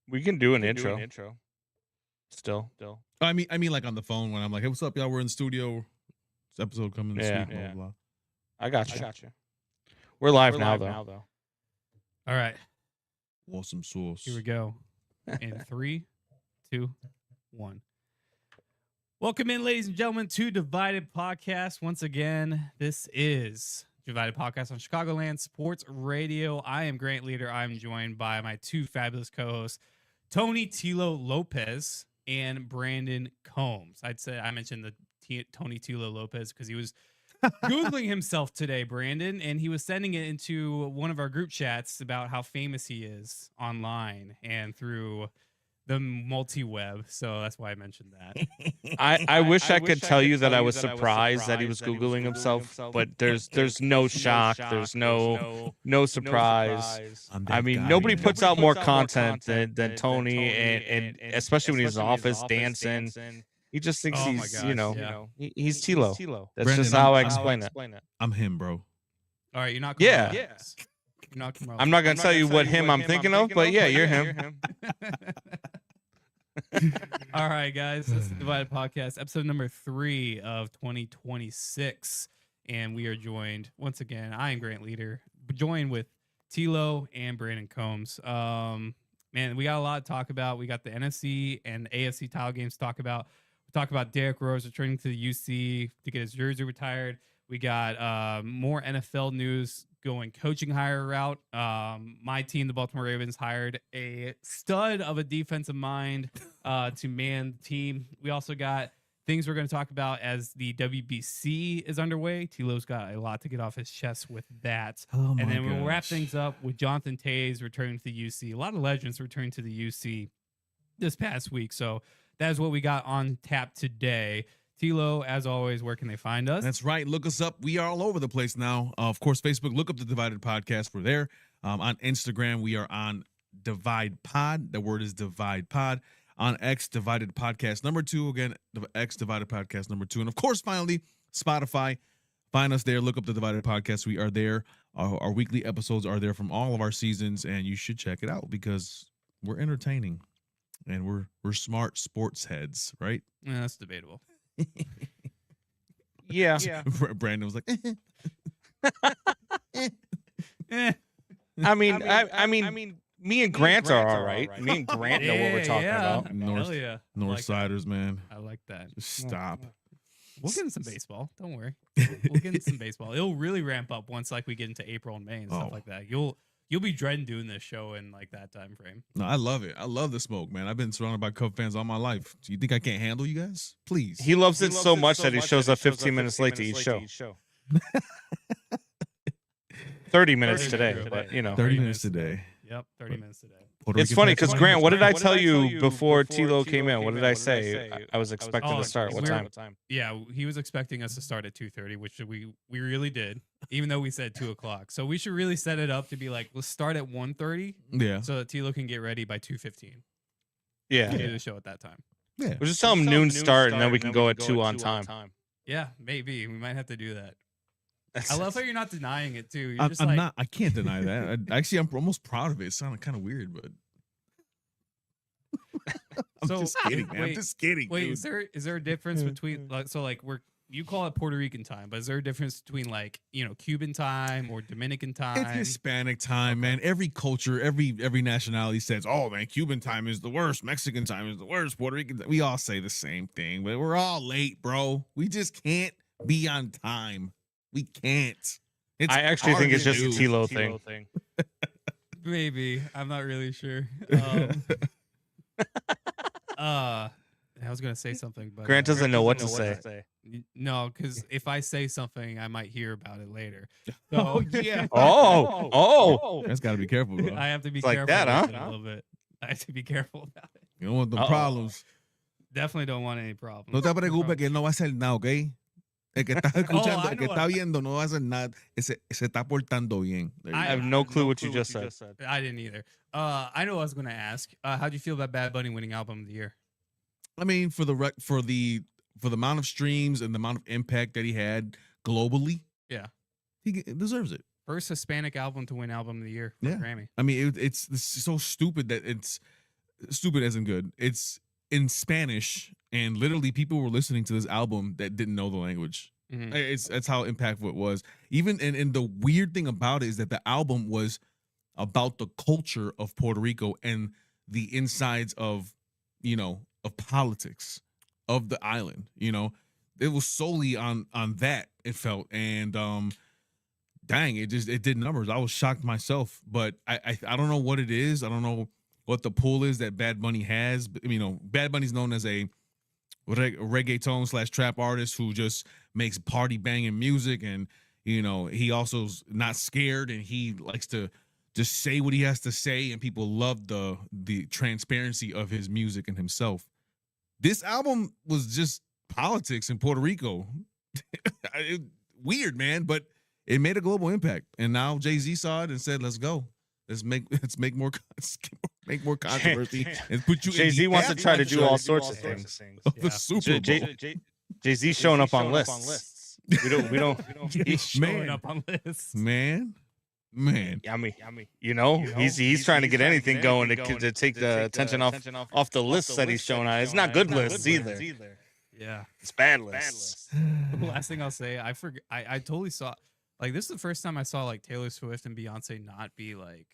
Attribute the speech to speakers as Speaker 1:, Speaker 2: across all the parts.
Speaker 1: We can do an intro. Still.
Speaker 2: I mean, like on the phone when I'm like, "Hey, what's up, y'all? We're in the studio. This episode coming this week." Blah blah blah.
Speaker 1: I got you. We're live now, though.
Speaker 3: All right,
Speaker 2: Awesome sauce.
Speaker 3: here we go. In 3, 2, 1. Welcome in, ladies and gentlemen, to Divided Podcast. Once again, this is Divided Podcast on Chicagoland Sports Radio. I am Grant Leader. I'm joined by my two fabulous co-hosts, Tony Tilo Lopez and Brandon Combs. I mentioned the Tony Tilo Lopez because he was Googling himself today, Brandon, and he was sending it into one of our group chats about how famous he is online and through the multi-web. So that's why I mentioned that.
Speaker 1: I wish I could tell you that I was surprised that he was Googling himself, but there's no shock. There's no surprise. I mean, nobody puts out more content than Tony, and especially when he's in the office dancing. He just thinks he's he's Tilo. That's
Speaker 2: Brandon,
Speaker 1: just how I explain it.
Speaker 2: I'm him, bro.
Speaker 3: All right, you're not.
Speaker 1: Yeah.
Speaker 3: You're not.
Speaker 1: I'm not gonna tell you what him I'm thinking of, but yeah, you're him.
Speaker 3: All right, guys, this is Divided Podcast, episode number 3 of 2026, and we are joined once again. I am Grant Leader, joined with Tilo and Brandon Combs. Man, we got a lot to talk about. We got the NFC and AFC title games to talk about. We talk about Derrick Rose returning to the UC to get his jersey retired. We got more NFL news going coaching hire route. My team, the Baltimore Ravens, hired a stud of a defensive mind to man the team. We also got things we're going to talk about as the WBC is underway. Tilo's got a lot to get off his chest with that. And then we'll wrap things up with Jonathan Tays returning to the UC. A lot of legends returning to the UC this past week. So that is what we got on tap today. Tilo, as always, where can they find us?
Speaker 2: That's right. Look us up. We are all over the place now. Of course, Facebook, look up the Divided Podcast. We're there. On Instagram, we are on Divide Pod. The word is Divide Pod. On X, Divided Podcast number 2. Again, X, Divided Podcast number 2. And of course, finally, Spotify. Find us there. Look up the Divided Podcast. We are there. Our weekly episodes are there from all of our seasons, and you should check it out because we're entertaining and we're smart sports heads, right?
Speaker 3: Yeah, that's debatable.
Speaker 1: Yeah.
Speaker 2: Brandon was like,
Speaker 1: I mean, me and Grant are all right. Me and Grant know what we're talking about.
Speaker 2: Northsiders, man.
Speaker 3: I like that.
Speaker 2: Just stop.
Speaker 3: We'll get in some baseball. Don't worry. We'll get in some baseball. It'll really ramp up once we get into April and May and stuff like that. You'll be dreading doing this show in that time frame.
Speaker 2: No, I love it. I love the smoke, man. I've been surrounded by Cub fans all my life. Do you think I can't handle you guys? Please.
Speaker 1: He loves it so much that he shows up 15 minutes late to each show. 30 minutes today, but
Speaker 2: 30 minutes today.
Speaker 3: Yep, 30 minutes today.
Speaker 1: It's funny because Grant, what did I tell you before Tilo came in? What did I say? I was expecting to start. What time?
Speaker 3: Yeah, he was expecting us to start at 2:30, which we really did, even though we said 2:00. So we should really set it up to be like, let's start at 1:30.
Speaker 2: Yeah.
Speaker 3: So that Tilo can get ready by 2:15.
Speaker 1: Yeah.
Speaker 3: To do the show at that time.
Speaker 2: Yeah.
Speaker 1: We'll just tell him noon start, and then we can go at 2 on time.
Speaker 3: Yeah, maybe we might have to do that. I love how you're not denying it too. You're
Speaker 2: I'm not. I can't deny that. Actually, I'm almost proud of it. It sounded kind of weird, but I'm just kidding, man. I'm just kidding.
Speaker 3: Wait,
Speaker 2: dude.
Speaker 3: is there a difference between you call it Puerto Rican time, but is there a difference between Cuban time or Dominican time?
Speaker 2: It's Hispanic time, man. Every culture, every nationality says, "Oh man, Cuban time is the worst. Mexican time is the worst. Puerto Rican." We all say the same thing, but we're all late, bro. We just can't be on time. We can't.
Speaker 1: I actually think it's just a Tilo thing.
Speaker 3: Maybe. I'm not really sure. I was going to say something, but
Speaker 1: Grant doesn't know what to say.
Speaker 3: No, because if I say something, I might hear about it later. So,
Speaker 2: yeah.
Speaker 1: Oh.
Speaker 2: That's got to be careful, bro.
Speaker 3: I have to be
Speaker 1: careful
Speaker 3: like that,
Speaker 1: huh?
Speaker 3: A little bit. I have to be careful about it.
Speaker 2: You don't want the problems.
Speaker 3: Definitely don't want any problems.
Speaker 2: No te preocupes que él no va a hacer nada, ¿ok? El que está escuchando, el que está viendo, no va a hacer nada. Se está portando bien.
Speaker 1: I have no clue what you just said.
Speaker 3: I didn't either. I know I was going to ask. How do you feel about Bad Bunny winning Album of the Year?
Speaker 2: I mean, for the amount of streams and the amount of impact that he had globally,
Speaker 3: yeah,
Speaker 2: he deserves it.
Speaker 3: First Hispanic album to win Album of the Year for Grammy.
Speaker 2: I mean, it's so stupid that stupid isn't good. It's in Spanish, and literally people were listening to this album that didn't know the language. That's how impactful it was. Even and the weird thing about it is that the album was about the culture of Puerto Rico and the insides of, of politics of the island. It was solely on that, it felt. And dang, it did numbers. I was shocked myself, but I don't know what it is. I don't know what the pull is that Bad Bunny has. But, Bad Bunny's known as a reggaeton / trap artist who just makes party banging music, and he also's not scared, and he likes to just say what he has to say, and people love the transparency of his music and himself. This album was just politics in Puerto Rico. Weird, man, but it made a global impact. And now Jay-Z saw it and said, "Let's go. Let's make more controversy and put you."
Speaker 1: Jay-Z wants to try to do all sorts of things.
Speaker 2: The Super Bowl.
Speaker 1: Jay-Z showing up on lists. We don't.
Speaker 3: He's showing up on lists.
Speaker 2: Man.
Speaker 1: I mean, he's trying to get anything going to take the attention off the lists that he's showing on. It's not good lists either.
Speaker 3: Yeah,
Speaker 1: it's bad lists.
Speaker 3: The last thing I'll say, I forget. I totally saw. Like, this is the first time I saw like Taylor Swift and Beyonce not be like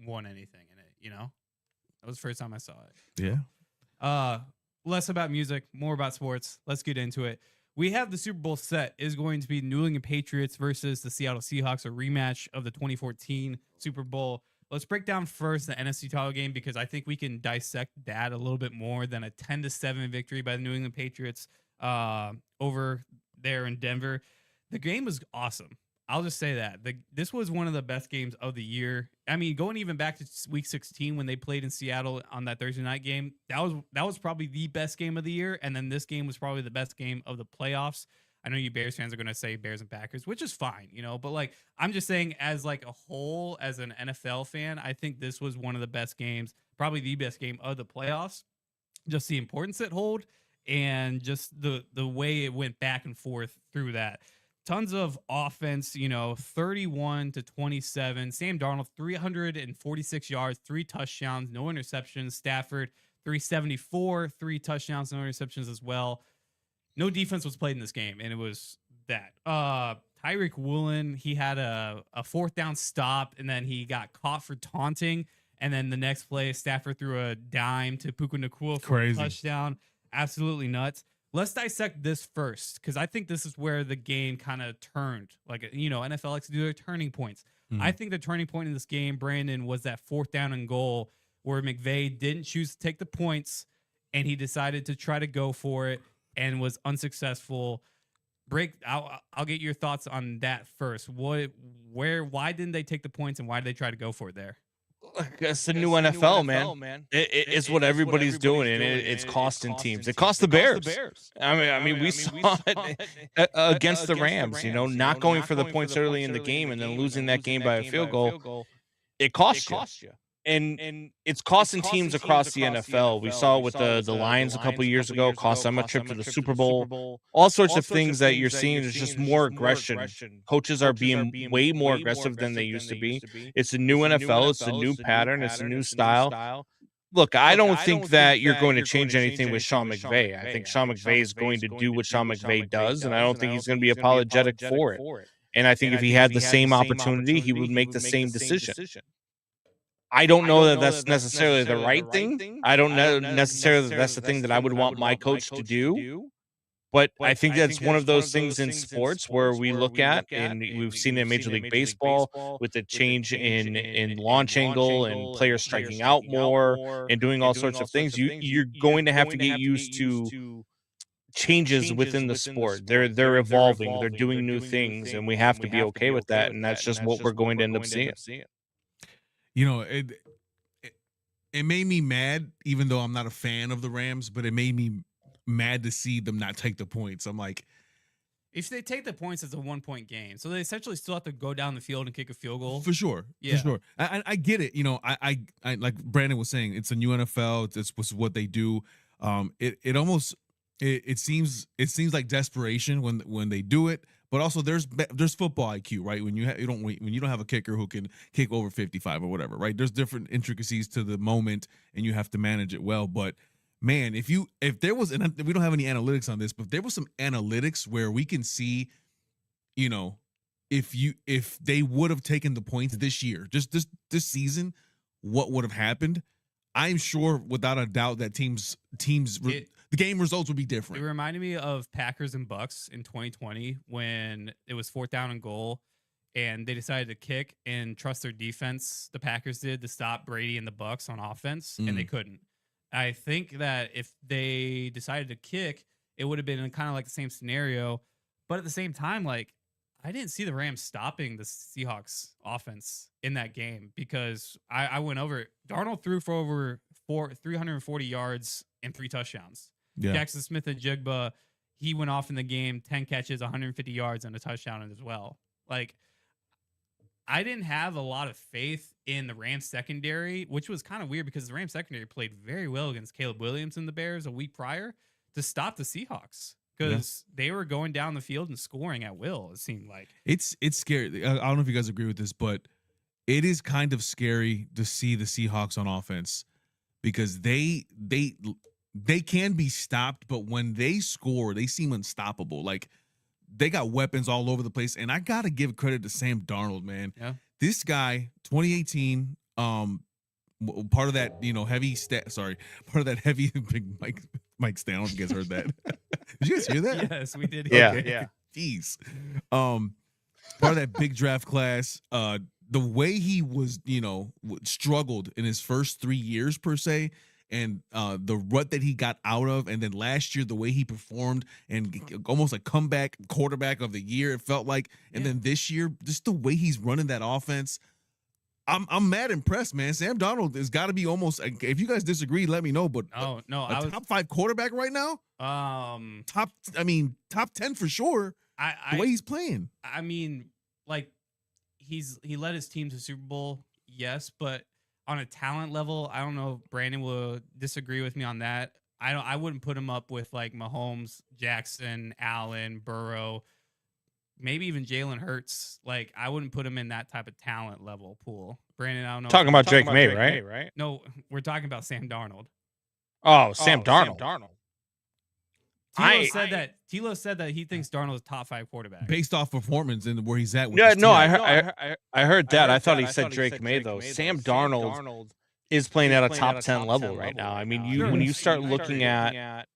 Speaker 3: won anything in it. That was the first time I saw it.
Speaker 2: Yeah.
Speaker 3: Less about music, more about sports. Let's get into it. We have the Super Bowl set. Is going to be New England Patriots versus the Seattle Seahawks, a rematch of the 2014 Super Bowl. Let's break down first the NFC title game, because I think we can dissect that a little bit more than a 10-7 victory by the New England Patriots over there in Denver. The game was awesome. I'll just say that. This was one of the best games of the year. I mean, going even back to week 16 when they played in Seattle on that Thursday night game, that was probably the best game of the year. And then this game was probably the best game of the playoffs. I know you Bears fans are going to say Bears and Packers, which is fine, but like, I'm just saying as like a whole, as an NFL fan, I think this was one of the best games, probably the best game of the playoffs. Just the importance it hold and just the way it went back and forth through that. Tons of offense, 31-27. Sam Darnold, 346 yards, 3 touchdowns, no interceptions. Stafford, 374, 3 touchdowns, no interceptions as well. No defense was played in this game, and it was that. Tyreek Woolen, he had a 4th down stop, and then he got caught for taunting. And then the next play, Stafford threw a dime to Puka Nacua for a touchdown. Absolutely nuts. Let's dissect this first, because I think this is where the game kind of turned. Like, NFL likes to do their turning points. I think the turning point in this game, Brandon, was that 4th down and goal where McVay didn't choose to take the points, and he decided to try to go for it and was unsuccessful. I'll get your thoughts on that first. Why didn't they take the points, and why did they try to go for it there?
Speaker 1: It's the new NFL, man. It's what everybody's doing, and it's costing teams. It cost the Bears. I mean, we saw it against the Rams. Not going for the points early in the game and then losing that game by a field goal. It cost you. And it's costing teams across the NFL. We saw it with the Lions a couple years ago, cost them a trip to the Super Bowl. All sorts of things that you're seeing is just more aggression. Coaches are being way more aggressive than they used to be. It's a new NFL. It's a new pattern. It's a new style. Look, I don't think that you're going to change anything with Sean McVay. I think Sean McVay is going to do what Sean McVay does, and I don't think he's going to be apologetic for it. And I think if he had the same opportunity, he would make the same decision. I don't know that that's necessarily the right thing. I don't know necessarily that that's the thing that I would want my coach to do. But I think that's one of those things in sports where we look at, and we've seen it in Major League Baseball with the change in launch angle and players striking out more and doing all sorts of things. You're going to have to get used to changes within the sport. They're evolving. They're doing new things, and we have to be okay with that. And that's just what we're going to end up seeing.
Speaker 2: It made me mad, even though I'm not a fan of the Rams, but it made me mad to see them not take the points. I'm like,
Speaker 3: if they take the points, it's a 1-point game. So they essentially still have to go down the field and kick a field goal. For sure.
Speaker 2: Yeah. For sure. I get it. I like Brandon was saying, it's a new NFL. It's what they do. It seems like desperation when they do it, but also there's football IQ, right? When you don't have a kicker who can kick over 55 or whatever, right? There's different intricacies to the moment, and you have to manage it well. But man, if there was, and we don't have any analytics on this, but if there was some analytics where we can see, you know, if they would have taken the points this year, just this season, what would have happened? I'm sure without a doubt that the game results would be different.
Speaker 3: It reminded me of Packers and Bucks in 2020 when it was 4th down and goal and they decided to kick and trust their defense. The Packers did to stop Brady and the Bucks on offense, and they couldn't. I think that if they decided to kick, it would have been kind of like the same scenario. But at the same time, like, I didn't see the Rams stopping the Seahawks offense in that game because I went over it. Darnold threw for over 340 yards and 3 touchdowns. Yeah. Jackson Smith and Jigba, he went off in the game, 10 catches, 150 yards, and a touchdown as well. Like, I didn't have a lot of faith in the Rams secondary, which was kind of weird because the Rams secondary played very well against Caleb Williams and the Bears a week prior to stop the Seahawks. Because they were going down the field and scoring at will, it seemed like. It's
Speaker 2: scary. I don't know if you guys agree with this, but it is kind of scary to see the Seahawks on offense because they can be stopped, but when they score, they seem unstoppable. Like, they got weapons all over the place, and I got to give credit to Sam Darnold, man. Yeah. This guy, 2018, part of that, part of that heavy big Mike Stan. I don't know if you guys heard that. Did you guys hear that?
Speaker 3: Yes, we did.
Speaker 1: Yeah,
Speaker 3: okay.
Speaker 1: yeah.
Speaker 2: Jeez. Part of that big draft class, the way he was, struggled in his first 3 years per se, and the rut that he got out of, and then last year the way he performed and almost a comeback quarterback of the year, it felt like, and then this year just the way he's running that offense. I'm mad impressed, man. Sam Darnold has got to be almost. If you guys disagree, let me know. But top 5 quarterback right now. Top 10 for sure. The way he's playing.
Speaker 3: I mean, like he led his team to Super Bowl, yes, but on a talent level, I don't know if Brandon will disagree with me on that. I wouldn't put him up with like Mahomes, Jackson, Allen, Burrow. Maybe even Jalen Hurts. Like, I wouldn't put him in that type of talent level pool. Brandon, I don't know.
Speaker 1: Talking about Drake May, right?
Speaker 3: No, we're talking about Sam Darnold.
Speaker 1: Oh, Sam Darnold.
Speaker 3: Tilo said that he thinks Darnold is top 5 quarterback
Speaker 2: based off performance and where he's at.
Speaker 1: I heard that. I thought he said Drake May though. Sam Darnold is playing at a top 10 level right now. I mean, when you start looking at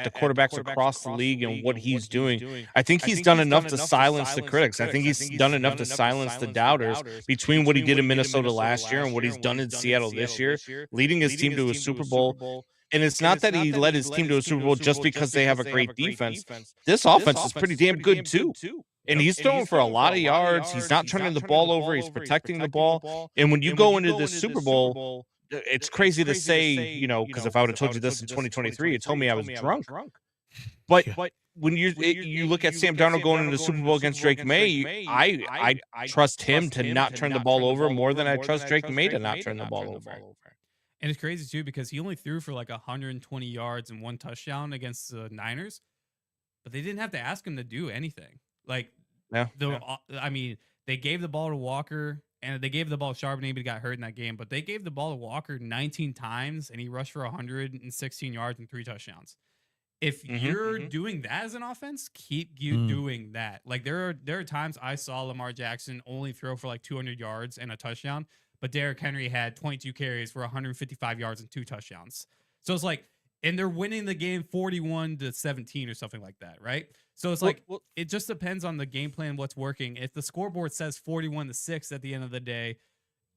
Speaker 1: the quarterbacks across the league and what he's doing, I think he's done enough to silence the critics. I think he's done enough to silence the doubters between what he did in Minnesota last year and what he's done in Seattle this year, leading his team to a Super Bowl. And it's not that he led his team to a Super Bowl just because they have a great defense. This offense is pretty damn good too. And he's throwing for a lot of yards. He's not turning the ball over. He's protecting the ball. And when you go into this Super Bowl, it's crazy to say, because if I would have told you this in 2023, you told me I was drunk. But when you look at Sam Darnold going into the Super Bowl against Drake May, I trust him to not turn the ball over more than I trust Drake May to not turn the ball over.
Speaker 3: And it's crazy too because he only threw for like 120 yards and 1 touchdown against the Niners, but they didn't have to ask him to do anything. Like, I mean, they gave the ball to Walker. And they gave the ball to Charbonnet, but he got hurt in that game. But they gave the ball to Walker 19 times, and he rushed for 116 yards and 3 touchdowns. If you're doing that as an offense, keep doing that. Like, there are times I saw Lamar Jackson only throw for like 200 yards and a touchdown, but Derrick Henry had 22 carries for 155 yards and 2 touchdowns. So it's like, and they're winning the game 41-17 or something like that, right? So it's like, it just depends on the game plan, what's working. If the scoreboard says 41-6 at the end of the day,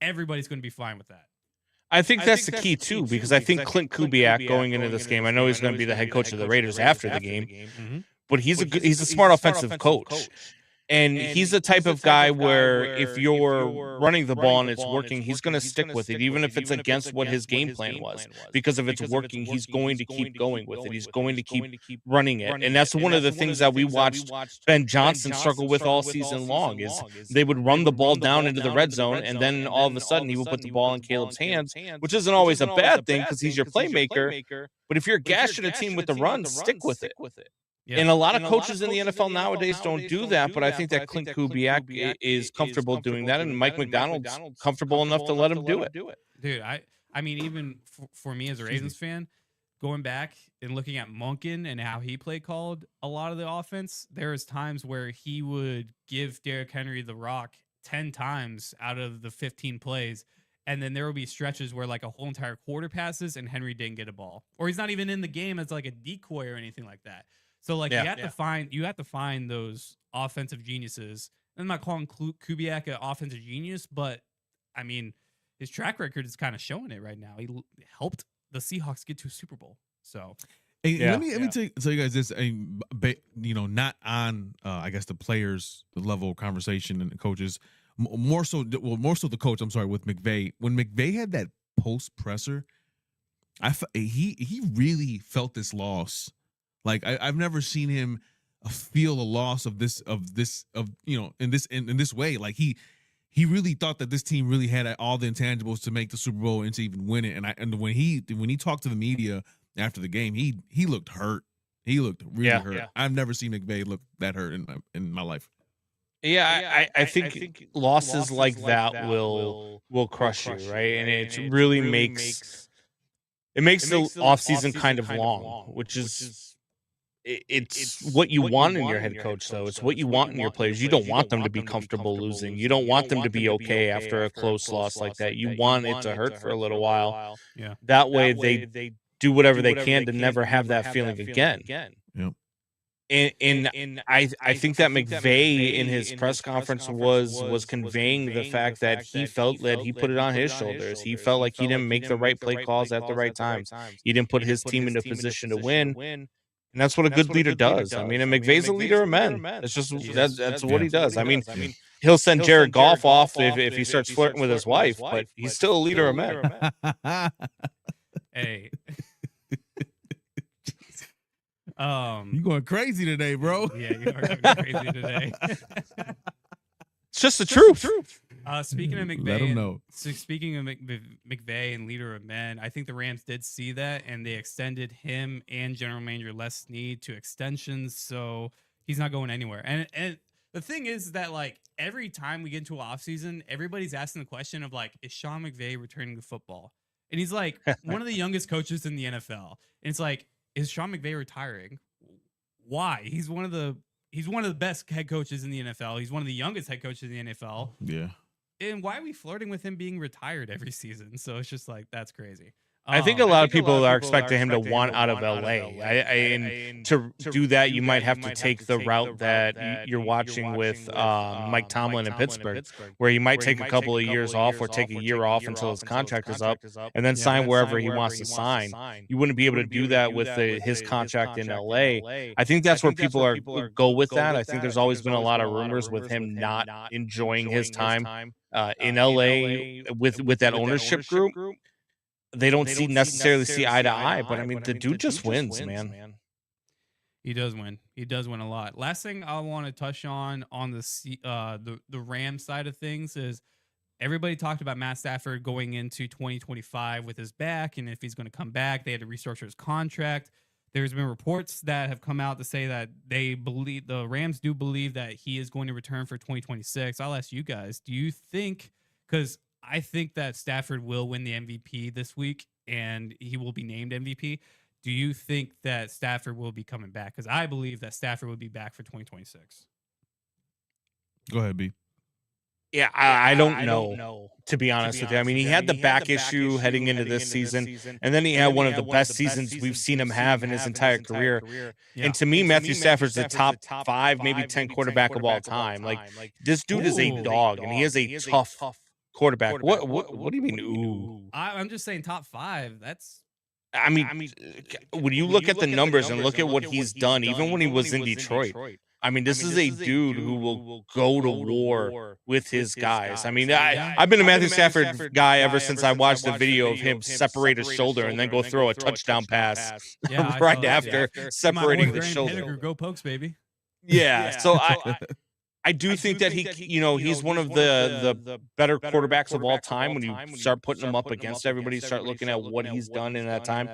Speaker 3: everybody's going to be fine with that.
Speaker 1: I think that's the key too, because I think Clint Kubiak going into this game, I know he's going to be the head coach of the Raiders after the game, but he's a smart offensive coach. And he's the type of guy where if you're running the ball and it's working, he's going to stick with it, even if it's against what his game plan was. Because if it's working, he's going to keep going with it. He's going to keep running it. And that's one of the things that we watched Ben Johnson struggle with all season long is they would run the ball down into the red zone, and then all of a sudden he would put the ball in Caleb's hands, which isn't always a bad thing because he's your playmaker. But if you're gashing a team with the run, stick with it. And a lot of coaches in the NFL nowadays don't do that, but I think that Clint Kubiak is comfortable doing that, and Mike McDonald's comfortable enough to let him do it.
Speaker 3: Dude, I mean, even for me as a Ravens fan, going back and looking at Monken and how he play called a lot of the offense, there was times where he would give Derrick Henry the rock 10 times out of the 15 plays. And then there will be stretches where like a whole entire quarter passes and Henry didn't get a ball, or he's not even in the game as like a decoy or anything like that. So like you have to find those offensive geniuses. I'm not calling Kubiak an offensive genius, but I mean, his track record is kind of showing it right now. He helped the Seahawks get to a Super Bowl. So
Speaker 2: let me tell you guys this. Not on I guess the players level conversation and the coaches, more so the coach. I'm sorry, with McVay. When McVay had that post presser, he really felt this loss. Like I've never seen him feel a loss in this way. Like he really thought that this team really had all the intangibles to make the Super Bowl and to even win it. And when he talked to the media after the game, he looked hurt. He looked really hurt. Yeah. I've never seen McVay look that hurt in my life.
Speaker 1: Yeah, I think losses like that will crush you, right? And it really makes the offseason kind of long, which is it's what you want in your head coach, though. It's what you want in your players. You don't want them to be comfortable losing. You don't want them to be okay after a close loss like that. You want it to hurt for a little while.
Speaker 3: Yeah.
Speaker 1: That way they do whatever they can to never have that feeling again.
Speaker 2: Yep.
Speaker 1: And I think that McVay in his press conference was conveying the fact that he felt that he put it on his shoulders. He felt like he didn't make the right play calls at the right times. He didn't put his team into position to win. And that's what a good leader does. I mean, and McVay's a leader of men. It's just that's what he does. I mean, he'll send Jared Goff off if he starts flirting with his wife, but he's still a leader of men.
Speaker 3: Hey.
Speaker 2: You going crazy today, bro?
Speaker 3: Yeah, you are going crazy today.
Speaker 1: It's just the truth.
Speaker 3: Speaking of McVay,
Speaker 2: let him know.
Speaker 3: Speaking of McVay and leader of men, I think the Rams did see that, and they extended him and General Manager Les Snead to extensions, so he's not going anywhere. And the thing is that like every time we get into an offseason, everybody's asking the question of like, is Sean McVay returning to football? And he's like one of the youngest coaches in the NFL. And it's like, is Sean McVay retiring? Why? He's one of the best head coaches in the NFL. He's one of the youngest head coaches in the NFL.
Speaker 2: Yeah.
Speaker 3: And why are we flirting with him being retired every season? So it's just like, that's crazy.
Speaker 1: I think a lot of people are expecting him to want out of LA. And to do that, you might have to take the route that you're watching with Mike Tomlin in Pittsburgh, where he might take a couple of years off or take a year off until his contract is up and then sign wherever he wants to sign. You wouldn't be able to do that with his contract in LA. I think that's where people go with that. I think there's always been a lot of rumors with him not enjoying his time in LA with that ownership group. They don't necessarily see eye to eye, but I mean, the dude just wins, man.
Speaker 3: He does win. He does win a lot. Last thing I want to touch on the Rams side of things is everybody talked about Matt Stafford going into 2025 with his back, and if he's going to come back, they had to restructure his contract. There's been reports that have come out to say that the Rams do believe that he is going to return for 2026. I'll ask you guys, do you think, because I think that Stafford will win the MVP this week, and he will be named MVP. Do you think that Stafford will be coming back? Because I believe that Stafford will be back for 2026.
Speaker 2: Go ahead, B.
Speaker 1: Yeah, I don't know, to be honest with you. I mean, he had the back issue heading into this season, and then he had one of the best seasons we've seen him have in his entire career. Yeah. And to me, Matthew Stafford's the top 5, maybe 10 quarterback of all time. Like, this dude is a dog, and he is a tough quarterback. What do you mean? Ooh,
Speaker 3: I'm just saying top 5. That's.
Speaker 1: I mean, when you look at the numbers and look at what he's done, even when he was in Detroit. I mean, this is a dude who will go to war with his guys. I mean, I've been a Matthew Stafford guy ever since I watched the video of him separate his shoulder and then go throw a touchdown pass right after separating the shoulder.
Speaker 3: Go Pokes, baby.
Speaker 1: Yeah. So I do think that he's one of the better quarterbacks of all time. When you start putting him up against everybody, you start looking at what he's done in that time.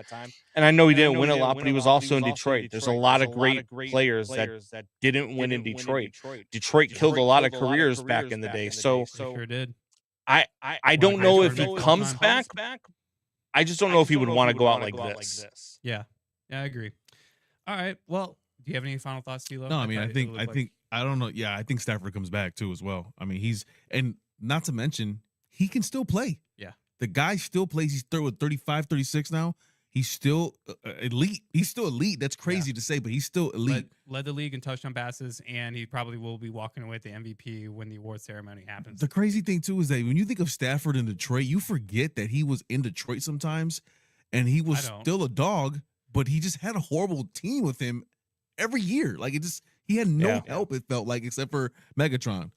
Speaker 1: And I know he didn't win a lot, but he was also in Detroit. There's a lot of great players that didn't win in Detroit. Detroit killed a lot of careers back in the day. So
Speaker 3: Sure did.
Speaker 1: I don't know if he comes back. I just don't know if he would want to go out like this.
Speaker 3: Yeah, I agree. All right. Well, do you have any final thoughts, Tilo?
Speaker 2: No, I mean, I don't know. Yeah, I think Stafford comes back too as well. I mean, and not to mention, he can still play.
Speaker 3: Yeah.
Speaker 2: The guy still plays. He's 35, 36 now. He's still elite. He's still elite. That's crazy to say, but he's still elite.
Speaker 3: Led the league in touchdown passes, and he probably will be walking away with the MVP when the award ceremony happens.
Speaker 2: The crazy thing too is that when you think of Stafford in Detroit, you forget that he was in Detroit sometimes, and he was still a dog, but he just had a horrible team with him every year. Like he had no help. It felt like, except for Megatron.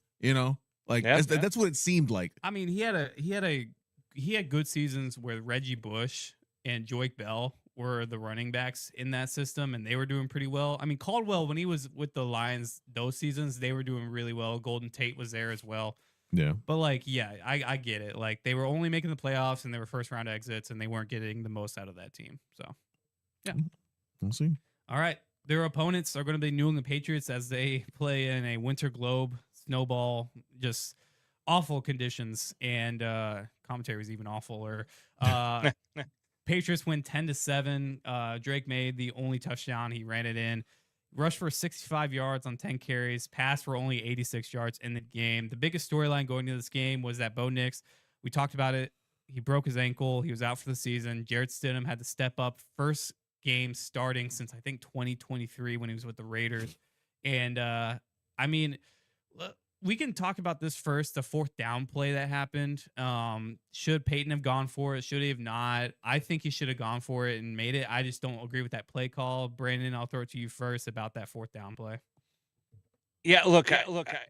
Speaker 2: That's what it seemed like.
Speaker 3: I mean, he had good seasons where Reggie Bush and Joique Bell were the running backs in that system, and they were doing pretty well. I mean, Caldwell, when he was with the Lions those seasons, they were doing really well. Golden Tate was there as well.
Speaker 2: Yeah.
Speaker 3: But I get it. Like, they were only making the playoffs, and they were first round exits, and they weren't getting the most out of that team. So, yeah.
Speaker 2: We'll see.
Speaker 3: All right. Their opponents are going to be New England Patriots as they play in a winter globe, snowball, just awful conditions, and commentary was even awfuler. Patriots win 10-7. Drake made the only touchdown. He ran it in. Rushed for 65 yards on 10 carries. Passed for only 86 yards in the game. The biggest storyline going into this game was that Bo Nix, we talked about it, he broke his ankle. He was out for the season. Jarrett Stidham had to step up. First game starting since, I think, 2023 when he was with the Raiders. And, I mean, we can talk about this first, the fourth down play that happened. Should Peyton have gone for it? Should he have not? I think he should have gone for it and made it. I just don't agree with that play call. Brandon, I'll throw it to you first about that fourth down play.
Speaker 1: Yeah, look,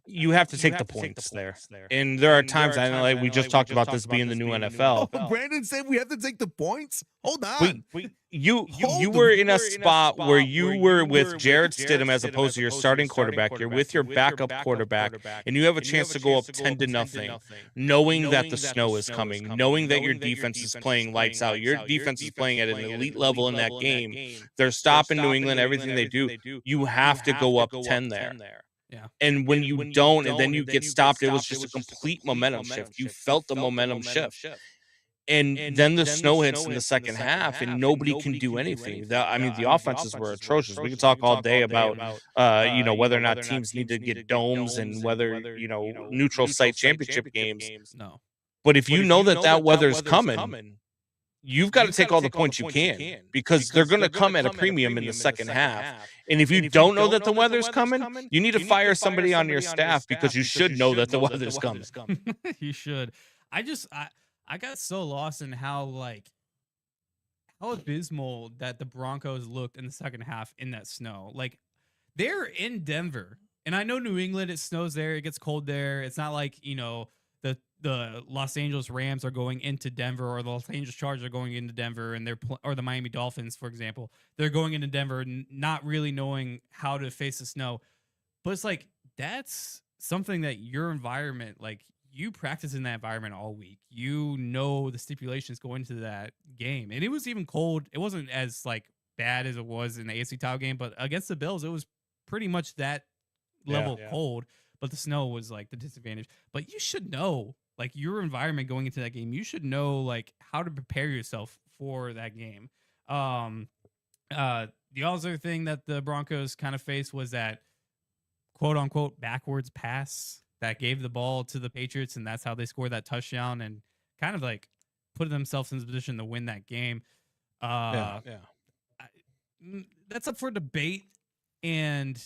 Speaker 1: you have to take the points there. And there are times, I know, like we just talked about this being the new NFL.
Speaker 2: Oh, Brandon said we have to take the points? Hold on.
Speaker 1: You were in a spot where you were with Jarrett Stidham as opposed to your starting quarterback. You're with your backup quarterback, and you have a chance to go up 10-0, knowing that the snow is coming, knowing that your defense is playing lights out. Your defense is playing at an elite level in that game. They're stopping New England, everything they do. You have to go up 10 there.
Speaker 3: Yeah.
Speaker 1: And when you don't, and then you get stopped, it was just a complete momentum shift. You felt the momentum shift. And then the snow hits in the second half, and nobody can do anything. The offenses were atrocious. We could talk all day about, whether or not teams need to get domes and whether, neutral site championship games.
Speaker 3: No.
Speaker 1: But if you know that weather's coming, you've got to take all the points you can, because they're going to come at a premium in the second half. And if you don't know that the weather's coming, you need to fire somebody on your staff, because you should know that the weather's coming.
Speaker 3: You should. I got so lost in how abysmal that the Broncos looked in the second half in that snow. Like, they're in Denver, and I know New England, it snows there, it gets cold there. It's not like, the Los Angeles Rams are going into Denver, or the Los Angeles Chargers are going into Denver, and or the Miami Dolphins, for example, they're going into Denver not really knowing how to face the snow. But it's like, that's something that your environment, like, you practice in that environment all week. You know the stipulations going into that game, and it was even cold. It wasn't as bad as it was in the AFC title game, but against the Bills, it was pretty much that level cold. But the snow was the disadvantage. But you should know, your environment going into that game, you should know how to prepare yourself for that game. The other thing that the Broncos kind of faced was that quote unquote backwards pass that gave the ball to the Patriots, and that's how they scored that touchdown and kind of put themselves in the position to win that game. That's up for debate, and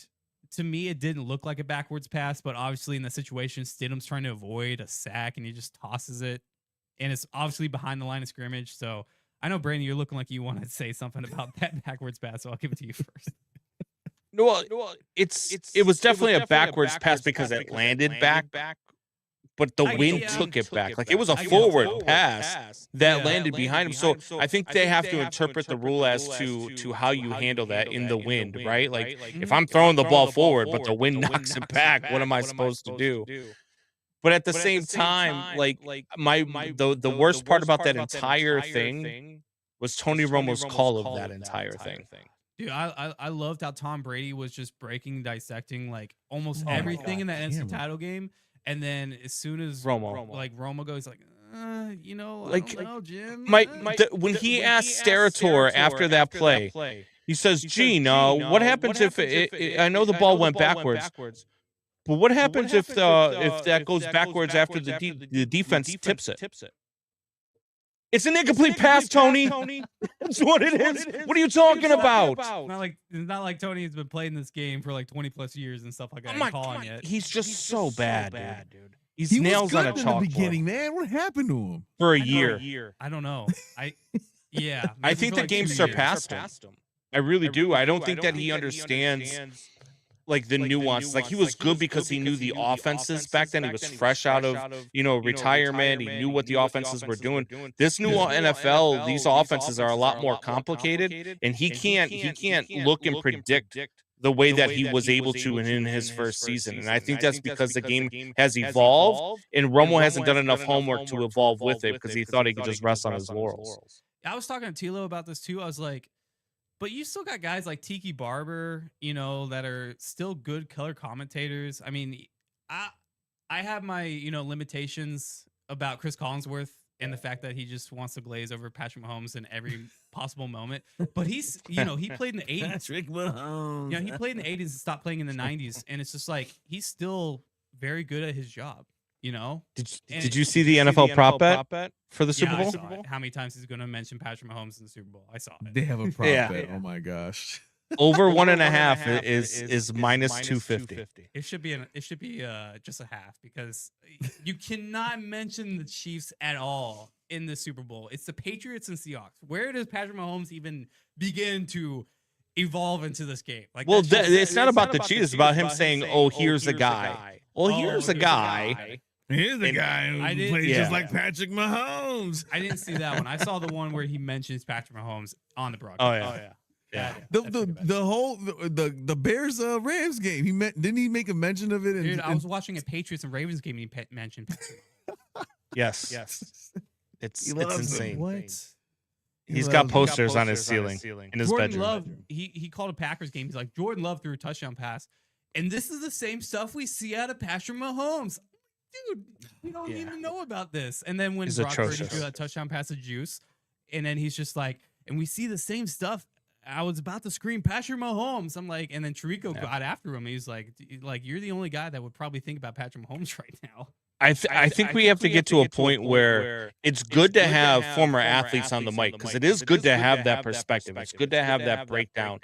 Speaker 3: to me, it didn't look like a backwards pass, but obviously in the situation, Stidham's trying to avoid a sack, and he just tosses it, and it's obviously behind the line of scrimmage. So I know, Brandon, you're looking like you want to say something about that backwards pass, so I'll give it to you first.
Speaker 1: Well, it was definitely a backwards pass because it landed back but the wind took it back. Like it was a forward pass that landed behind him. So I think they have to interpret the rule as to how you handle that in the wind, right? Like if I'm throwing the ball forward, but the wind knocks it back, what am I supposed to do? But at the same time, like the worst part about that entire thing was Tony Romo's call of that entire thing.
Speaker 3: Dude, I loved how Tom Brady was just dissecting like almost everything in that NFC title game, and then as soon as Romo goes like, I don't know, Jim.
Speaker 1: When he asked Steratore after that play, he says, "Gene, what happens if I know the ball went backwards, but what happens if that goes backwards after the defense tips it?" It's an incomplete pass, Tony. That's what it is. What are you talking about?
Speaker 3: It's not like Tony's been playing this game for like 20 plus years and stuff like that. Calling it.
Speaker 1: He's just so bad, dude.
Speaker 2: He nails on a chalkboard. In the beginning, man. What happened to him?
Speaker 1: For a year.
Speaker 3: I don't know. I
Speaker 1: think the game surpassed him. I really do. I don't think that he understands like the nuance. Like he was good because he knew the offenses back then. He was fresh out of retirement. He knew what the offenses were doing. This new NFL, these offenses are a lot more complicated, and he can't look and predict the way that he was able to in his first season. And I think that's because the game has evolved, and Romo hasn't done enough homework to evolve with it because he thought he could just rest on his laurels.
Speaker 3: I was talking to Tilo about this too. I was like, but you still got guys like Tiki Barber, that are still good color commentators. I mean, I have my, limitations about Chris Collinsworth and the fact that he just wants to glaze over Patrick Mahomes in every possible moment. But he's, he played in the 80s.
Speaker 2: Patrick Mahomes.
Speaker 3: He played in the 80s and stopped playing in the 90s. And it's just like, he's still very good at his job.
Speaker 1: Did you see the NFL prop bet for the Super Bowl?
Speaker 3: I saw it. How many times he's going to mention Patrick Mahomes in the Super Bowl? I saw it.
Speaker 2: They have a prop bet. Oh my gosh.
Speaker 1: Over 1.5 is minus 250.
Speaker 3: It should be just a half because you cannot mention the Chiefs at all in the Super Bowl. It's the Patriots and Seahawks. Where does Patrick Mahomes even begin to evolve into this game? Like,
Speaker 1: it's not about the Chiefs. It's about him saying, "Oh, here's a guy." Well, here's a guy.
Speaker 2: Here's a guy who plays just like Patrick Mahomes.
Speaker 3: I didn't see that one. I saw the one where he mentions Patrick Mahomes on the broadcast.
Speaker 1: Yeah.
Speaker 2: The Bears Rams game. Didn't he make a mention of it?
Speaker 3: Dude, I was watching a Patriots and Ravens game and he mentioned Patrick Mahomes.
Speaker 1: Yes. It's insane.
Speaker 3: What?
Speaker 1: He's got posters on his ceiling in his
Speaker 3: Jordan
Speaker 1: bedroom.
Speaker 3: Love, he called a Packers game. He's like, Jordan Love threw a touchdown pass. And this is the same stuff we see out of Patrick Mahomes. Dude, we don't even know about this. And then when Brock Purdy threw that touchdown pass to Juice, and then he's just like, and we see the same stuff. I was about to scream Patrick Mahomes. I'm like, and then Tirico got after him. He's like, you're the only guy that would probably think about Patrick Mahomes right now.
Speaker 1: I think we have to get to a point where it's good to have former athletes on the mic because it is good to have that perspective. It's good to have that breakdown.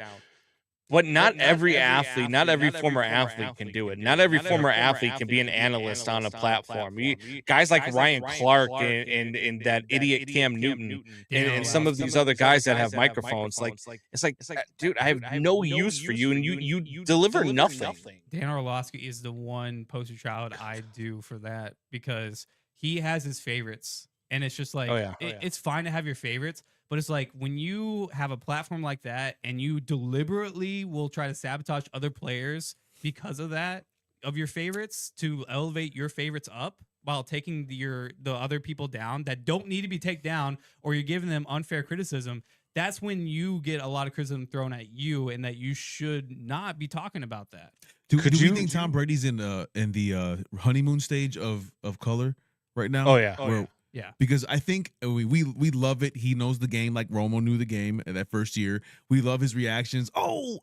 Speaker 1: But not every athlete, not every former athlete can do it. Not every former athlete can be an analyst on a platform. Guys like Ryan Clark and that idiot Cam Newton and some of these other guys that have microphones, it's like, dude, I have no use for you, and you deliver nothing.
Speaker 3: Dan Orlovsky is the one poster child I do for that because he has his favorites, and it's just like, it's fine to have your favorites. But it's like when you have a platform like that and you deliberately will try to sabotage other players because of that, of your favorites, to elevate your favorites up while taking the other people down that don't need to be taken down, or you're giving them unfair criticism, that's when you get a lot of criticism thrown at you, and that you should not be talking about that.
Speaker 2: Do you think Tom Brady's in the honeymoon stage of color right now?
Speaker 1: Oh yeah.
Speaker 3: Yeah,
Speaker 2: because I think we love it. He knows the game like Romo knew the game in that first year. We love his reactions. Oh,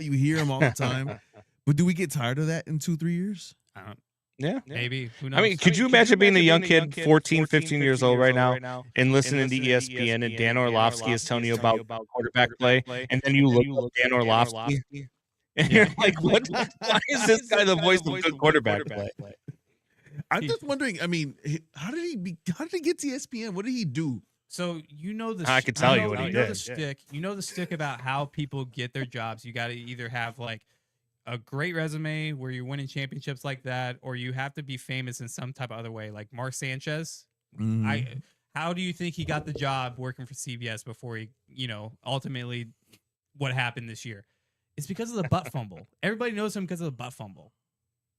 Speaker 2: you hear him all the time. But do we get tired of that in 2-3 years?
Speaker 1: Yeah,
Speaker 3: maybe. Who knows?
Speaker 1: I mean, could you imagine being a young kid, 14, 15 years old right now, and listening to ESPN and Dan Orlovsky is telling you about quarterback play, and then you look at Dan Orlovsky, and you're like, what? Why is this guy the voice of good quarterback play?
Speaker 2: I'm just wondering. I mean, how did he get to ESPN? What did he do?
Speaker 3: So
Speaker 1: I could tell you what he did.
Speaker 3: The stick. You know the stick about how people get their jobs. You got to either have like a great resume where you're winning championships like that, or you have to be famous in some type of other way, like Mark Sanchez. How do you think he got the job working for CBS before he, ultimately what happened this year? It's because of the butt fumble. Everybody knows him because of the butt fumble.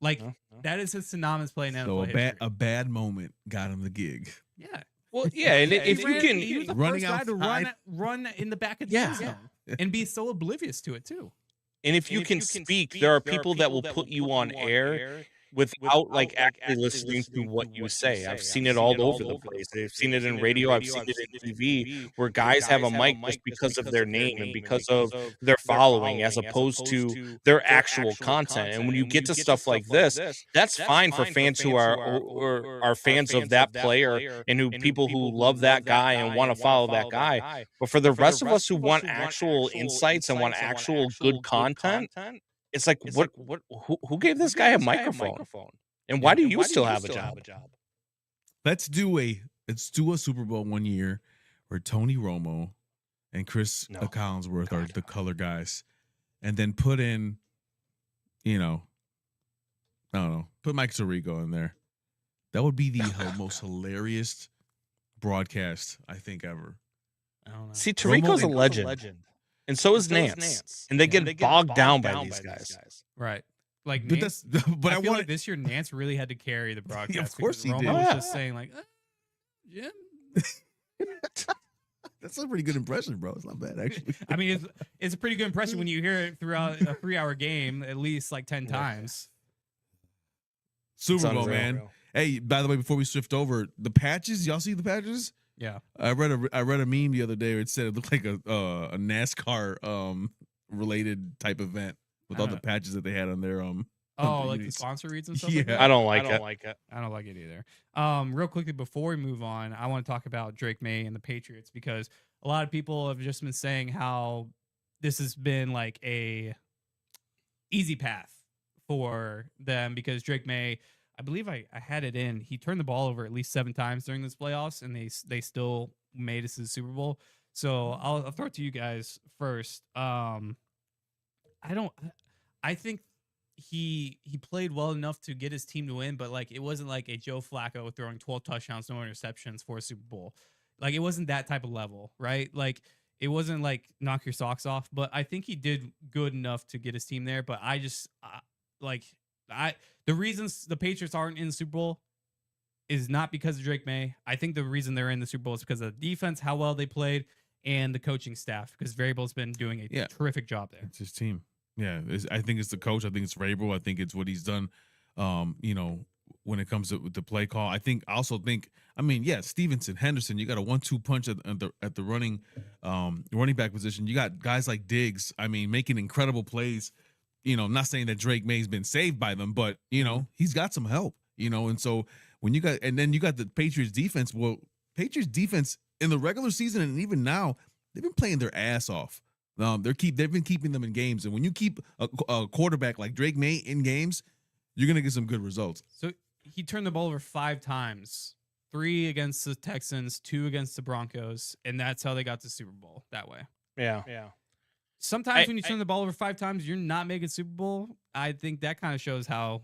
Speaker 3: Like that is his synonymous play in NFL history.
Speaker 2: A bad moment got him the gig.
Speaker 3: Yeah.
Speaker 1: Well, yeah, and if you can,
Speaker 3: he was the first guy to run in the back of the end zone and be so oblivious to it too.
Speaker 1: And if you can speak, there are people that will put you on air without like actually listening to what you say. I've seen it all over the place. I've seen it in radio. I've seen it in TV where guys have a mic just because of their name and because of their following as opposed to their actual content. And when you get to stuff like this, that's fine for fans who are fans of that player and who people who love that guy and want to follow that guy. But for the rest of us who want actual insights and want actual good content, it's like, who gave this guy a microphone? And why do you still have a job?
Speaker 2: Let's do a Super Bowl one year where Tony Romo and Chris Collinsworth are the color guys, and then put in, I don't know, put Mike Tirico in there. That would be the most hilarious broadcast I think ever.
Speaker 3: I don't know.
Speaker 1: See, Tirico's a legend. And so is Nance. And they get bogged down by these guys.
Speaker 3: Right. Like,
Speaker 2: But
Speaker 3: Nance,
Speaker 2: but I
Speaker 3: feel
Speaker 2: want
Speaker 3: like this year Nance really had to carry the broadcast.
Speaker 2: Yeah, of course he
Speaker 3: Romo
Speaker 2: did.
Speaker 3: was just saying like, Jim.
Speaker 2: That's a pretty good impression, bro. It's not bad actually.
Speaker 3: I mean, it's a pretty good impression when you hear it throughout a 3-hour game at least like 10 times.
Speaker 2: Super Bowl, man. Hey, by the way, before we shift over, the patches, y'all see the patches?
Speaker 3: Yeah,
Speaker 2: I read a meme the other day where it said it looked like a NASCAR related type event with all the patches that they had on their
Speaker 3: like the sponsor reads and stuff.
Speaker 2: Yeah,
Speaker 3: like that?
Speaker 1: I don't like it.
Speaker 3: I don't like it either. Real quickly before we move on, I want to talk about Drake May and the Patriots because a lot of people have just been saying how this has been like a easy path for them because Drake May, I believe I had it in. He turned the ball over at least 7 times during this playoffs, and they still made it to the Super Bowl. So I'll throw it to you guys first. I think he played well enough to get his team to win, but like it wasn't like a Joe Flacco throwing 12 touchdowns, no interceptions for a Super Bowl. Like it wasn't that type of level, right? Like it wasn't like knock your socks off, but I think he did good enough to get his team there. But I just the reasons the Patriots aren't in the Super Bowl is not because of Drake May. I think the reason they're in the Super Bowl is because of the defense, how well they played, and the coaching staff. Because Vrabel's been doing a terrific job there.
Speaker 2: It's his team. Yeah, I think it's the coach. I think it's Vrabel. I think it's what he's done. When it comes to the play call, I also think. I mean, yeah, Stevenson, Henderson. You got a 1-2 punch at the running back position. You got guys like Diggs. I mean, making incredible plays. I'm not saying that Drake May's been saved by them, but he's got some help. And so when you got the Patriots defense. Well, Patriots defense in the regular season and even now, they've been playing their ass off. They've been keeping them in games, and when you keep a quarterback like Drake May in games, you're gonna get some good results.
Speaker 3: So he turned the ball over 5 times, 3 against the Texans, 2 against the Broncos, and that's how they got to Super Bowl that way.
Speaker 1: Yeah.
Speaker 3: Sometimes when you turn the ball over 5 times, you're not making Super Bowl. I think that kind of shows how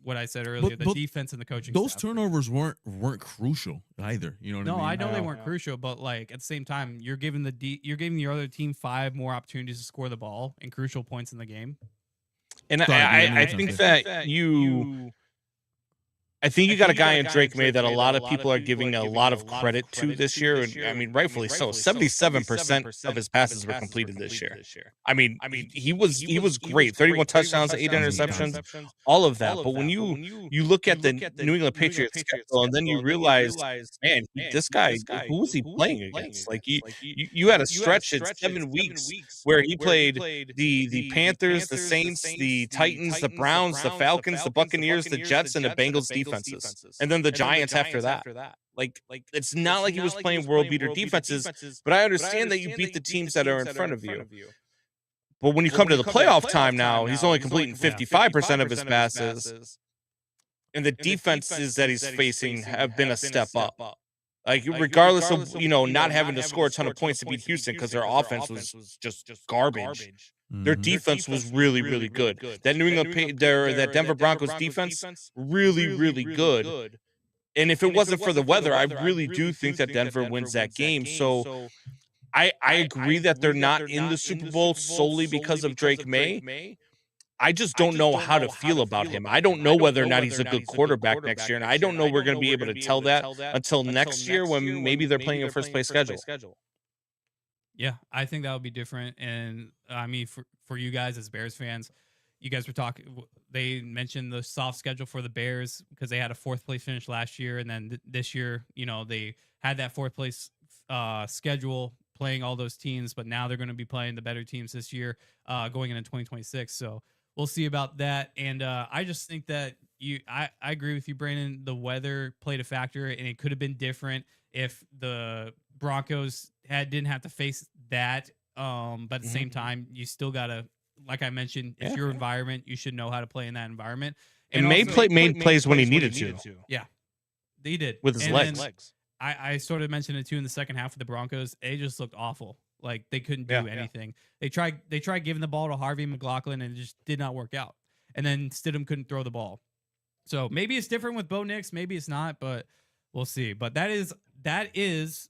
Speaker 3: what I said earlier, the defense and the coaching.
Speaker 2: Those
Speaker 3: staff.
Speaker 2: turnovers weren't crucial either. You know what I mean?
Speaker 3: No, I know they weren't crucial, but like at the same time, you're giving your other team 5 more opportunities to score the ball in crucial points in the game.
Speaker 1: And I think that I think you got a guy in Drake May that a lot of people are giving a lot of credit to this year. And I mean, rightfully so. 77% of his passes were completed this year. I mean, he was great. 31 touchdowns, 8 interceptions, all of that. But when you look at the New England Patriots schedule, and then you realize, man, this guy, who was he playing against? Like you had a stretch in 7 weeks where he played the Panthers, the Saints, the Titans, the Browns, the Falcons, the Buccaneers, the Jets, and the Bengals defenses. And then the Giants after that. Like it's not like he was playing world beater defenses, but I understand that you beat the teams that are in front of you. But when you come to the playoff time now, he's only completing 55% of his passes. And the defenses that he's facing have been a step up. Like regardless of, not having to score a ton of points to beat Houston because their offense was just garbage. Their defense was really, really good. That that Denver Broncos defense, really, really good. And if it wasn't for the weather, I really do think that Denver wins that game. So I agree that they're not in the Super Bowl solely because of Drake May. I just don't know how to feel about him. I don't know whether or not he's a good quarterback next year, and I don't know we're going to be able to tell that until next year when maybe they're playing a first place schedule.
Speaker 3: Yeah, I think that would be different. And I mean, for you guys as Bears fans, you guys were talking. They mentioned the soft schedule for the Bears because they had a 4th place finish last year, and then this year, they had that 4th place schedule playing all those teams, but now they're going to be playing the better teams this year, going into 2026. So we'll see about that. And I just think that I agree with you, Brandon. The weather played a factor, and it could have been different if the Broncos didn't have to face that. But at the same time, you still gotta, like I mentioned, it's your environment. You should know how to play in that environment.
Speaker 1: And May made plays when he needed to.
Speaker 3: Yeah, they did
Speaker 1: with his legs.
Speaker 3: I sort of mentioned it too in the second half of the Broncos. They just looked awful. Like they couldn't do anything. They tried giving the ball to Harvey McLaughlin and it just did not work out. And then Stidham couldn't throw the ball. So maybe it's different with Bo Nix, maybe it's not, but we'll see. But that is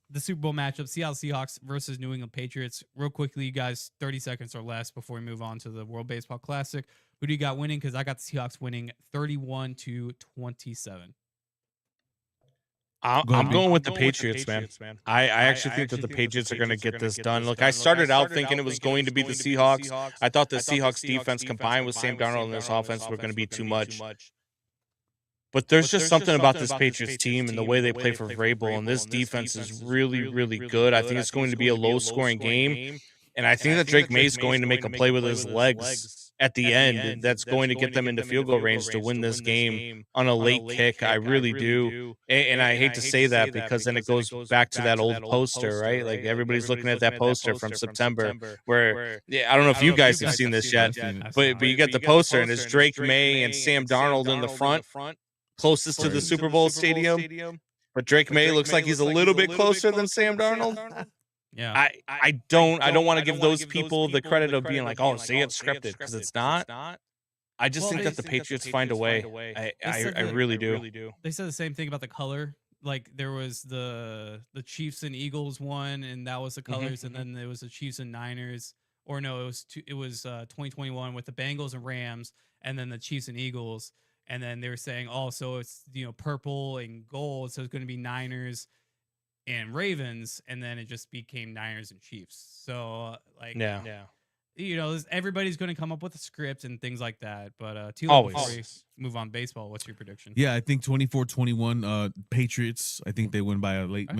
Speaker 3: the Super Bowl matchup: Seattle Seahawks versus New England Patriots. Real quickly, you guys, 30 seconds or less before we move on to the World Baseball Classic. Who do you got winning? Because I got the Seahawks winning 31-27.
Speaker 1: I'm going with the Patriots, man. I actually think that the Patriots are going to get this done. Look, I started out thinking it was going to be the Seahawks. I thought the Seahawks defense combined with Sam Darnold and this offense were going to be too much. But there's just something about this Patriots team and the way they play for Vrabel, and this defense is really, really good. I think it's going to be a low-scoring game, and I think that Drake May is going to make a play with his legs at the end that's going to get them into field goal range to win this game on a late kick. I really do. And I hate to say that because then it goes back to that old poster, right? Like everybody's looking at that poster from September where I don't know if you guys have seen this yet, but you get the poster and it's Drake May and Sam Darnold in the front, closest to the Super Bowl stadium. But Drake May looks like he's a little bit closer than Sam Darnold.
Speaker 3: Yeah,
Speaker 1: I don't want to give those people the credit of being like, oh, see, it's scripted, because it's not. I just think that the Patriots find a way. I really do.
Speaker 3: They said the same thing about the color. Like there was the Chiefs and Eagles one, and that was the colors, and then there was the Chiefs and Niners. Or no, it was 2021 with the Bengals and Rams, and then the Chiefs and Eagles. And then they were saying, oh, so it's purple and gold, so it's going to be Niners and Ravens, and then it just became Niners and Chiefs. So everybody's going to come up with a script and things like that. But before we move on baseball, what's your prediction?
Speaker 2: Yeah, I think 24-21 Patriots. I think they win by a late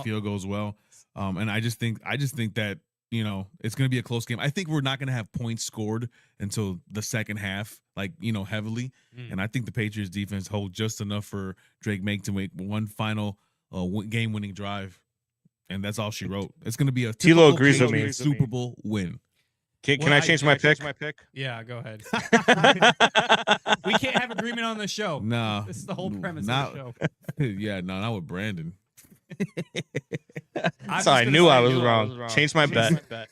Speaker 2: field goal as well. And I just think that it's going to be a close game. I think we're not going to have points scored until the second half, heavily. And I think the Patriots defense hold just enough for Drake May to make one final game-winning drive, and that's all she wrote. It's going to be a
Speaker 1: Tilo agrees with me.
Speaker 2: Super Bowl win.
Speaker 1: Can I change my pick?
Speaker 3: Yeah, go ahead. We can't have agreement on the show.
Speaker 2: No,
Speaker 3: this is the whole premise of the show.
Speaker 2: Yeah, no, not with Brandon.
Speaker 1: So I knew I was wrong. Change my bet.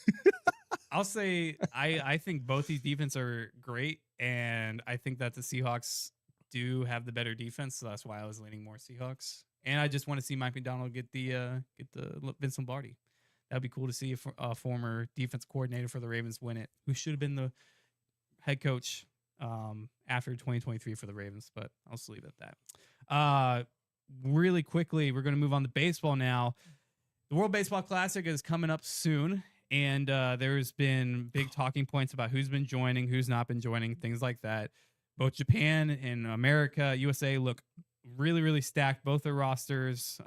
Speaker 3: I'll say I think both these defenses are great, and I think that the Seahawks do have the better defense, so that's why I was leaning more Seahawks. And I just want to see Mike McDonald get the Vince Lombardi. That'd be cool to see a former defense coordinator for the Ravens win it, who should have been the head coach after 2023 for the Ravens. But I'll just leave it at that. Really quickly, we're going to move on to baseball now. The World Baseball Classic is coming up soon, and there's been big talking points about who's been joining, who's not been joining, things like that. Both Japan and America, USA look really, really stacked, both their rosters.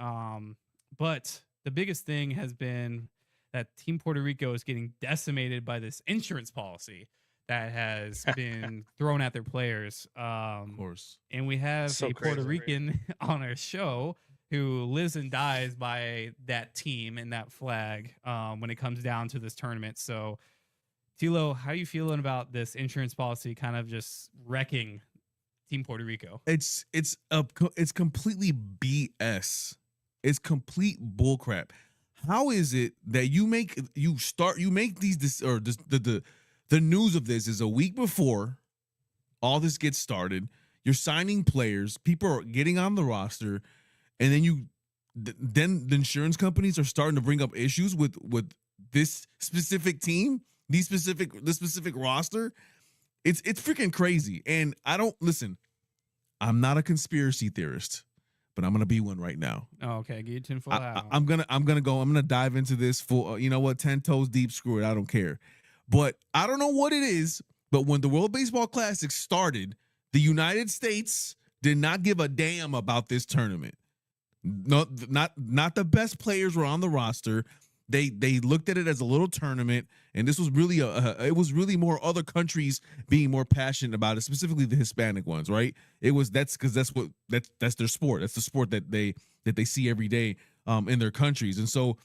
Speaker 3: But the biggest thing has been that Team Puerto Rico is getting decimated by this insurance policy that has been thrown at their players.
Speaker 2: Of course.
Speaker 3: And we have a Puerto Rican on our show who lives and dies by that team and that flag when it comes down to this tournament. So, Tilo, how are you feeling about this insurance policy kind of just wrecking Team Puerto Rico?
Speaker 2: It's completely BS. It's complete bullcrap. How is it that you make these the the news of this is a week before all this gets started. You're signing players, people are getting on the roster, and then the insurance companies are starting to bring up issues with this specific team, this specific roster. It's freaking crazy. And I'm not a conspiracy theorist, but I'm gonna be one right now.
Speaker 3: Oh, okay. Get your tinfoil hat.
Speaker 2: I'm gonna dive into this full. You know what? 10 toes deep. Screw it. I don't care. But I don't know what it is. But when the World Baseball Classic started, the United States did not give a damn about this tournament. No, not the best players were on the roster. They looked at it as a little tournament, and this was really it was really more other countries being more passionate about it, specifically the Hispanic ones, right? That's their sport. That's the sport that they see every day in their countries. And so,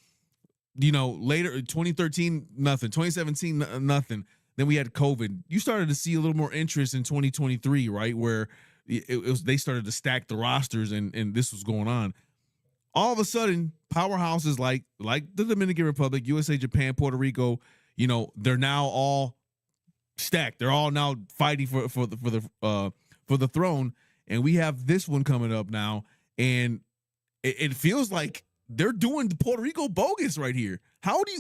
Speaker 2: later 2013 nothing, 2017 nothing. Then we had COVID. You started to see a little more interest in 2023, right? Where they started to stack the rosters and this was going on. All of a sudden, powerhouses like the Dominican Republic, USA, Japan, Puerto Rico, they're now all stacked. They're all now fighting for the throne, and we have this one coming up now, and it feels like they're doing Puerto Rico bogus right here. How do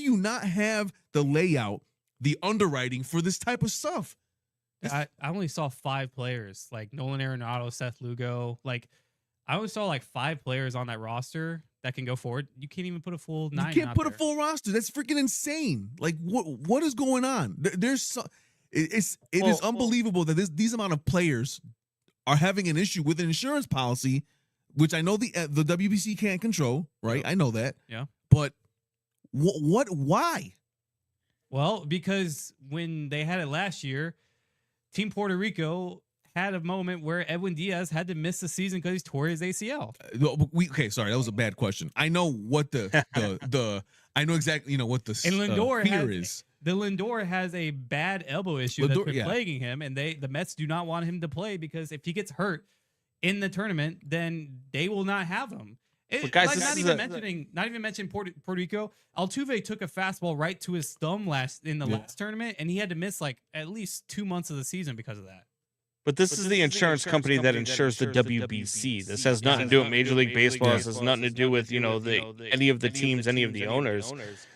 Speaker 2: you not have the layout, the underwriting for this type of stuff?
Speaker 3: I only saw 5 players, like Nolan Arenado, Seth Lugo, like. I always saw like 5 players on that roster that can go forward. You can't even put a full 9.
Speaker 2: You can't put a full roster. That's freaking insane. Like what is going on? It is unbelievable that these amount of players are having an issue with an insurance policy, which I know the WBC can't control, right? I know that.
Speaker 3: Yeah.
Speaker 2: But why?
Speaker 3: Well, because when they had it last year, Team Puerto Rico had a moment where Edwin Diaz had to miss the season because he tore his ACL.
Speaker 2: Sorry, that was a bad question. I know what I know exactly what the
Speaker 3: and Lindor
Speaker 2: fear is.
Speaker 3: The Lindor has a bad elbow issue that's been plaguing him, and the Mets do not want him to play because if he gets hurt in the tournament, then they will not have him.
Speaker 1: Guys,
Speaker 3: like not even mentioning Puerto Rico. Altuve took a fastball right to his thumb last tournament, and he had to miss like at least 2 months of the season because of that.
Speaker 1: But this is the insurance company that insures the WBC. This has nothing to do with Major League Baseball. This has nothing to do with, any of the teams, any of the owners.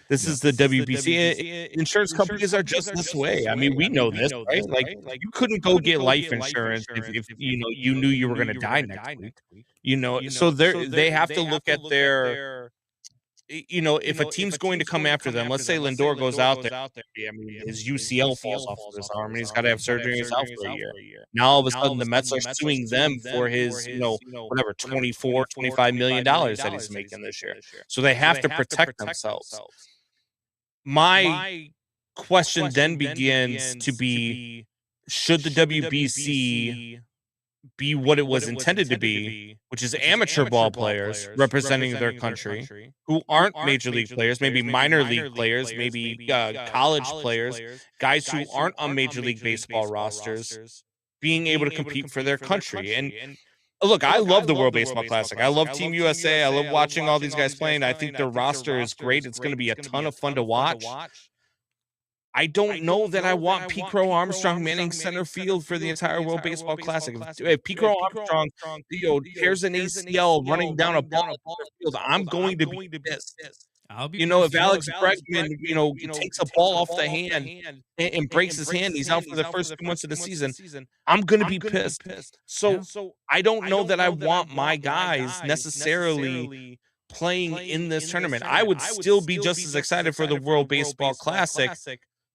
Speaker 1: This is the WBC. Insurance companies are just this way. I mean, we know this, right? Like you couldn't go get life insurance if you knew you were going to die next week. So they have to look at their if a team's going to come after them, let's say Lindor goes out there, I mean, his UCL falls off of his arm and he's got to have surgery in his out for a year. Now, all of a sudden, the Mets are suing them for his, whatever, $25 million that he's making this year. So they have to protect themselves. My question then begins to be, should the WBC be what it was intended to be, which is amateur ball players representing their country who aren't major league players, maybe minor league players, maybe college players, guys who aren't on Major League Baseball rosters, being able to compete for their country. And look, I love the World Baseball Classic. I love Team USA. I love watching all these guys playing. I think their roster is great. It's going to be a ton of fun to watch. I don't know that I want Pete Crow Armstrong manning center field for the entire World Baseball Classic. If Pete Crow Armstrong tears an ACL running down a ball at center field, I'm going to be pissed. If Alex Bregman, takes a ball off the hand and breaks his hand, he's out for the first 2 months of the season, I'm going to be pissed. So I don't know that I want my guys necessarily playing in this tournament. I would still be just as excited for the World Baseball Classic.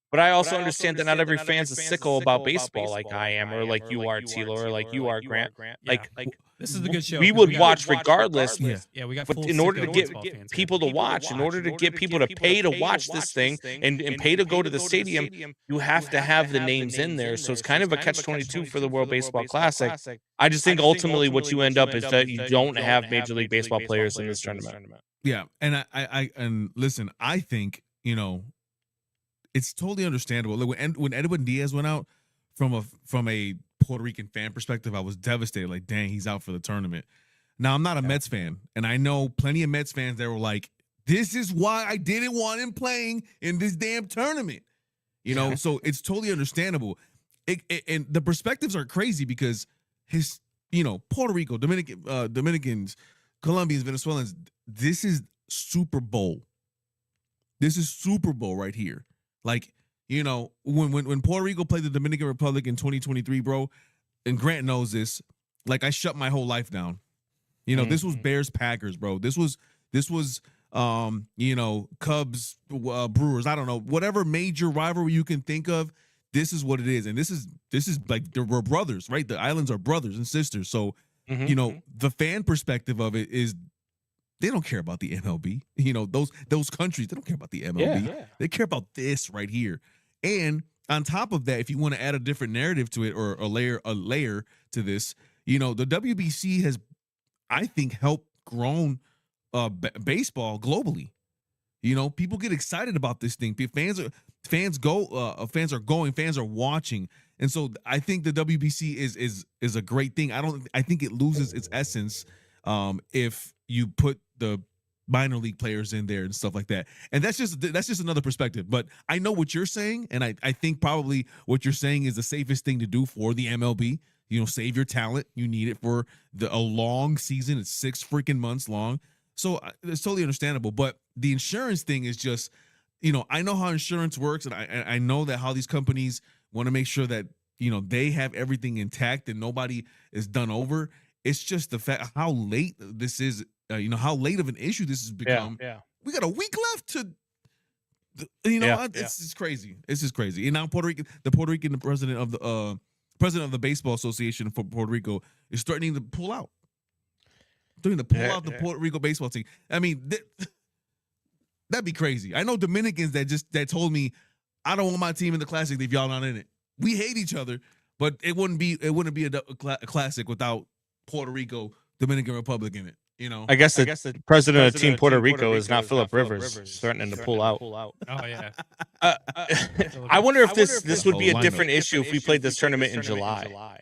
Speaker 1: But I also understand that not every fan's a sicko about baseball like I am, or like you are, Tilo, or like you are, Grant. Like
Speaker 3: this is a good show.
Speaker 1: We would watch regardless.
Speaker 3: Yeah, we got.
Speaker 1: But in order to get people to watch, in order to get people to pay to watch this thing and pay to go to the stadium, you have to have the names in there. So it's kind of a catch-22 for the World Baseball Classic. I just think ultimately what you end up is that you don't have Major League Baseball players in this tournament.
Speaker 2: Yeah, and I listen, I think it's totally understandable. Like when Edwin Diaz went out, from a Puerto Rican fan perspective, I was devastated. Like, dang, he's out for the tournament. Now, I'm not a Mets fan, and I know plenty of Mets fans that were like, this is why I didn't want him playing in this damn tournament. You know, so it's totally understandable. And the perspectives are crazy because Puerto Rico, Dominicans, Colombians, Venezuelans, this is Super Bowl. This is Super Bowl right here. Like, when Puerto Rico played the Dominican Republic in 2023, bro, and Grant knows this, like, I shut my whole life down. This was Bears Packers, bro. This was Cubs Brewers. I don't know, whatever major rivalry you can think of. This is what it is, and this is like we're brothers, right? The islands are brothers and sisters. So the fan perspective of it is they don't care about the MLB. Those countries, they don't care about the MLB. Yeah. They care about this right here. And on top of that, if you want to add a different narrative to it or a layer to this, the WBC has, I think, helped grown baseball globally. People get excited about this thing. Fans are going, fans are watching. And so I think the WBC is a great thing. I think it loses its essence if you put the minor league players in there and stuff like that. And that's just another perspective. But I know what you're saying, and I think probably what you're saying is the safest thing to do for the MLB. Save your talent. You need it for a long season. It's 6 freaking months long. So it's totally understandable. But the insurance thing is just, I know how insurance works, and I know that how these companies want to make sure that, they have everything intact and nobody is done over. It's just the fact how late this is, how late of an issue this has become. Yeah. We got a week left to, it's crazy. It's just crazy. And now the Puerto Rican president of the Baseball Association for Puerto Rico is threatening to pull out. The Puerto Rico baseball team. I mean, that'd be crazy. I know Dominicans that told me, I don't want my team in the Classic if y'all not in it. We hate each other, but it wouldn't be a Classic without Puerto Rico, Dominican Republic in it.
Speaker 1: I guess the president of Team Puerto Rico is not Philip Rivers, threatening to pull out.
Speaker 3: Oh yeah.
Speaker 1: I wonder if this would be a different issue if we played this tournament in July.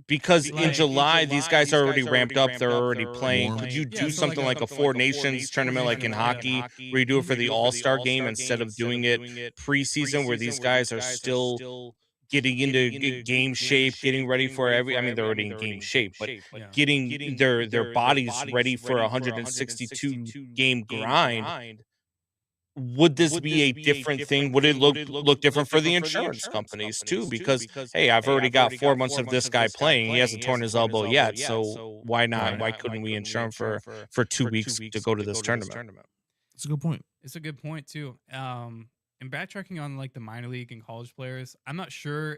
Speaker 1: Because in July, these guys are already ramped up. They're already playing. Could you do something like a Four Nations tournament like in hockey, where you do it for the All-Star game instead of doing it preseason, where these guys are still getting into game shape, getting ready for they're already in game shape, but getting their bodies ready for a 162 game grind? Would this be a different thing? Would it look different for the insurance companies too? Because hey, I've already got 4 months of this guy playing. He hasn't torn his elbow yet, so why not? Why couldn't we insure him for 2 weeks to go to this tournament?
Speaker 2: That's a good point.
Speaker 3: It's a good point too. And backtracking on like the minor league and college players, I'm not sure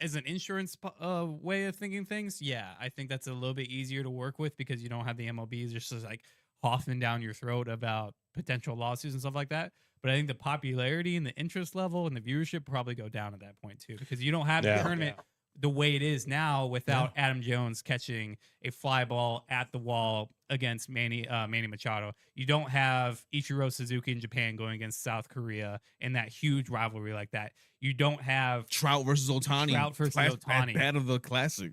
Speaker 3: as an insurance way of thinking things. Yeah, I think that's a little bit easier to work with because you don't have the MLBs just like huffing down your throat about potential lawsuits and stuff like that. But I think the popularity and the interest level and the viewership probably go down at that point too, because you don't have the tournament the way it is now without Adam Jones catching a fly ball at the wall against Manny Machado. You don't have Ichiro Suzuki in Japan going against South Korea in that huge rivalry like that. You don't have
Speaker 2: Trout versus Ohtani. Bad of the Classic.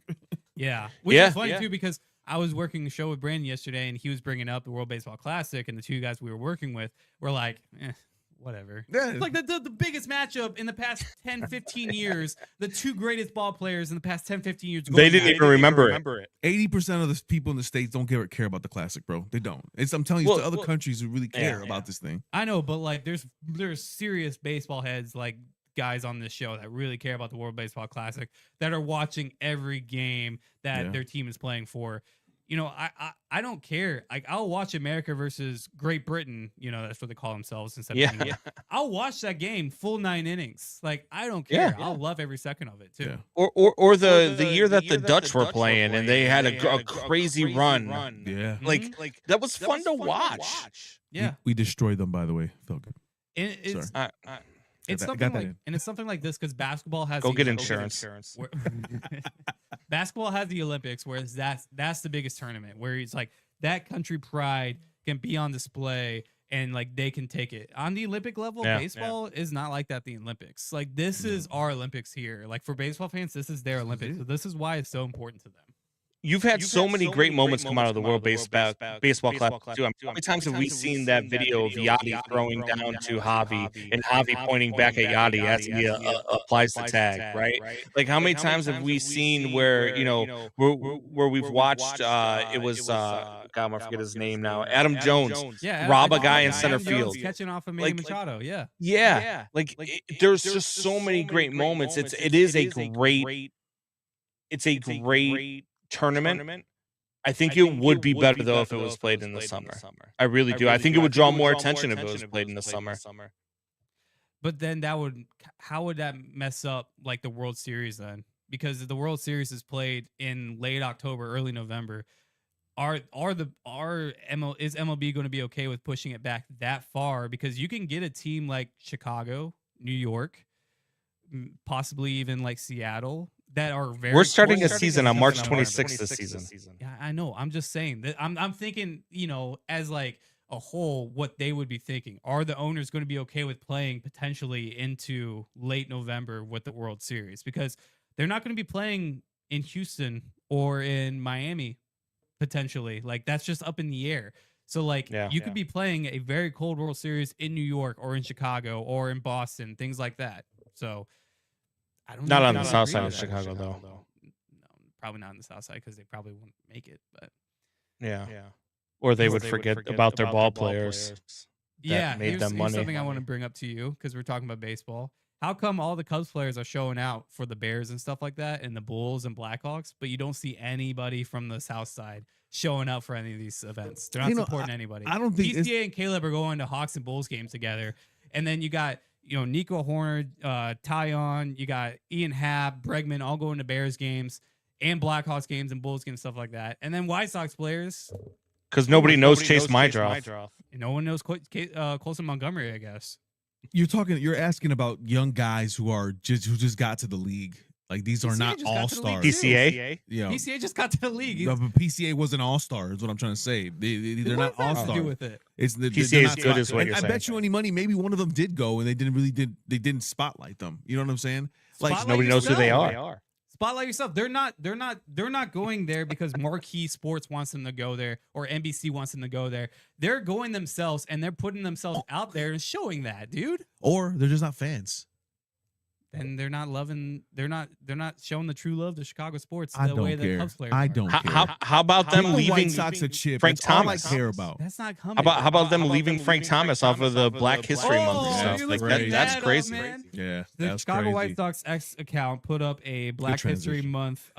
Speaker 3: Yeah. Which is funny too, because I was working a show with Brandon yesterday, and he was bringing up the World Baseball Classic, and the two guys we were working with were like, whatever. Yeah. It's like the biggest matchup in the past 10, 15 years. The two greatest ball players in the past 10, 15 years.
Speaker 1: They didn't even remember it.
Speaker 2: 80% of the people in the States don't care about the Classic, bro. They don't. I'm telling you, other countries who really care about this thing.
Speaker 3: I know, but like there's serious baseball heads like guys on this show that really care about the World Baseball Classic that are watching every game that their team is playing for. I don't care. Like I'll watch America versus Great Britain. That's what they call themselves instead of England. I'll watch that game full 9 innings. Like I don't care. I'll love every second of it too.
Speaker 2: Yeah.
Speaker 1: Or the year that the Dutch were playing and they had a crazy run.
Speaker 2: Yeah.
Speaker 1: Like that was fun to watch.
Speaker 3: Yeah.
Speaker 2: We destroyed them, by the way. Felt good.
Speaker 3: It's something like this because basketball has
Speaker 1: get insurance.
Speaker 3: Basketball has the Olympics, where that's the biggest tournament where it's like that country pride can be on display and like they can take it. On the Olympic level, baseball is not like that. The Olympics, like this is our Olympics here. Like for baseball fans, this is their Olympics. So this is why it's so important to them.
Speaker 1: You've had so many great moments come out of the World Baseball Classic too. I mean, how many times have we seen that video of Yachty throwing down to Javi and Javi pointing back at Yachty as he applies the tag, right? Like how many times have we seen where where we've watched it was God, I forget his name now, Adam Jones rob a guy in center field
Speaker 3: catching off of Manny Machado.
Speaker 1: Like there's just so many great moments. It's a great tournament. I think it would be better though if it was played in the summer. I really do. I think it would draw more attention if it was played in the summer.
Speaker 3: But then how would that mess up like the World Series then? Because the World Series is played in late October, early November. Is MLB going to be okay with pushing it back that far? Because you can get a team like Chicago, New York, possibly even like Seattle that are very.
Speaker 1: We're starting a season on March 26th this season.
Speaker 3: Yeah, I know. I'm just saying that I'm thinking, as like a whole, what they would be thinking. Are the owners going to be okay with playing potentially into late November with the World Series? Because they're not going to be playing in Houston or in Miami potentially. Like that's just up in the air. So like you could be playing a very cold World Series in New York or in Chicago or in Boston, things like that. So I don't know.
Speaker 1: Not on the south side of Chicago though.
Speaker 3: No, probably not on the south side because they probably wouldn't make it. But
Speaker 1: or they would forget about their ball players. Made them money.
Speaker 3: Here's something I want to bring up to you because we're talking about baseball. How come all the Cubs players are showing out for the Bears and stuff like that, and the Bulls and Blackhawks, but you don't see anybody from the South Side showing up for any of these events? They're not supporting anybody.
Speaker 2: I don't think
Speaker 3: PCA and Caleb are going to Hawks and Bulls games together, and then you got Nico Horner, Tyon, you got Ian Happ, Bregman, all going to Bears games and Blackhawks games and Bulls games, stuff like that, and then White Sox players.
Speaker 1: Because nobody knows Chase Mydroth.
Speaker 3: No one knows Colson Montgomery, I guess.
Speaker 2: You're asking about young guys who just got to the league. Like these are not all stars.
Speaker 1: PCA,
Speaker 3: PCA just got to the league.
Speaker 2: No, but PCA wasn't all star. Is what I'm trying to say. They're not all stars.
Speaker 3: Do with it.
Speaker 2: It's
Speaker 1: PCA is good, is what you're saying.
Speaker 2: I bet you any money, maybe one of them did go, and they didn't spotlight them. You know what I'm saying?
Speaker 1: Like nobody knows who they are.
Speaker 3: Spotlight yourself. They're not going there because Marquee Sports wants them to go there or NBC wants them to go there. They're going themselves and they're putting themselves out there and showing that, dude.
Speaker 2: Or they're just not fans.
Speaker 3: And they're not showing the true love to Chicago sports
Speaker 2: I
Speaker 3: the
Speaker 2: don't
Speaker 3: way
Speaker 2: care.
Speaker 3: the Cubs players
Speaker 2: I
Speaker 3: are.
Speaker 2: don't care.
Speaker 1: How about them leaving
Speaker 2: White Sox a chip?
Speaker 1: Frank
Speaker 2: That's all
Speaker 1: Thomas?
Speaker 2: I care about.
Speaker 3: That's not coming.
Speaker 1: How about them leaving Frank Thomas off of the Black History Month and stuff?
Speaker 3: you
Speaker 1: Like
Speaker 3: look
Speaker 1: that's
Speaker 3: that
Speaker 1: crazy.
Speaker 3: up, man.
Speaker 2: Yeah,
Speaker 3: The
Speaker 2: that's
Speaker 3: Chicago
Speaker 2: crazy.
Speaker 3: White Sox X account put up a Black History
Speaker 2: transition.
Speaker 3: Month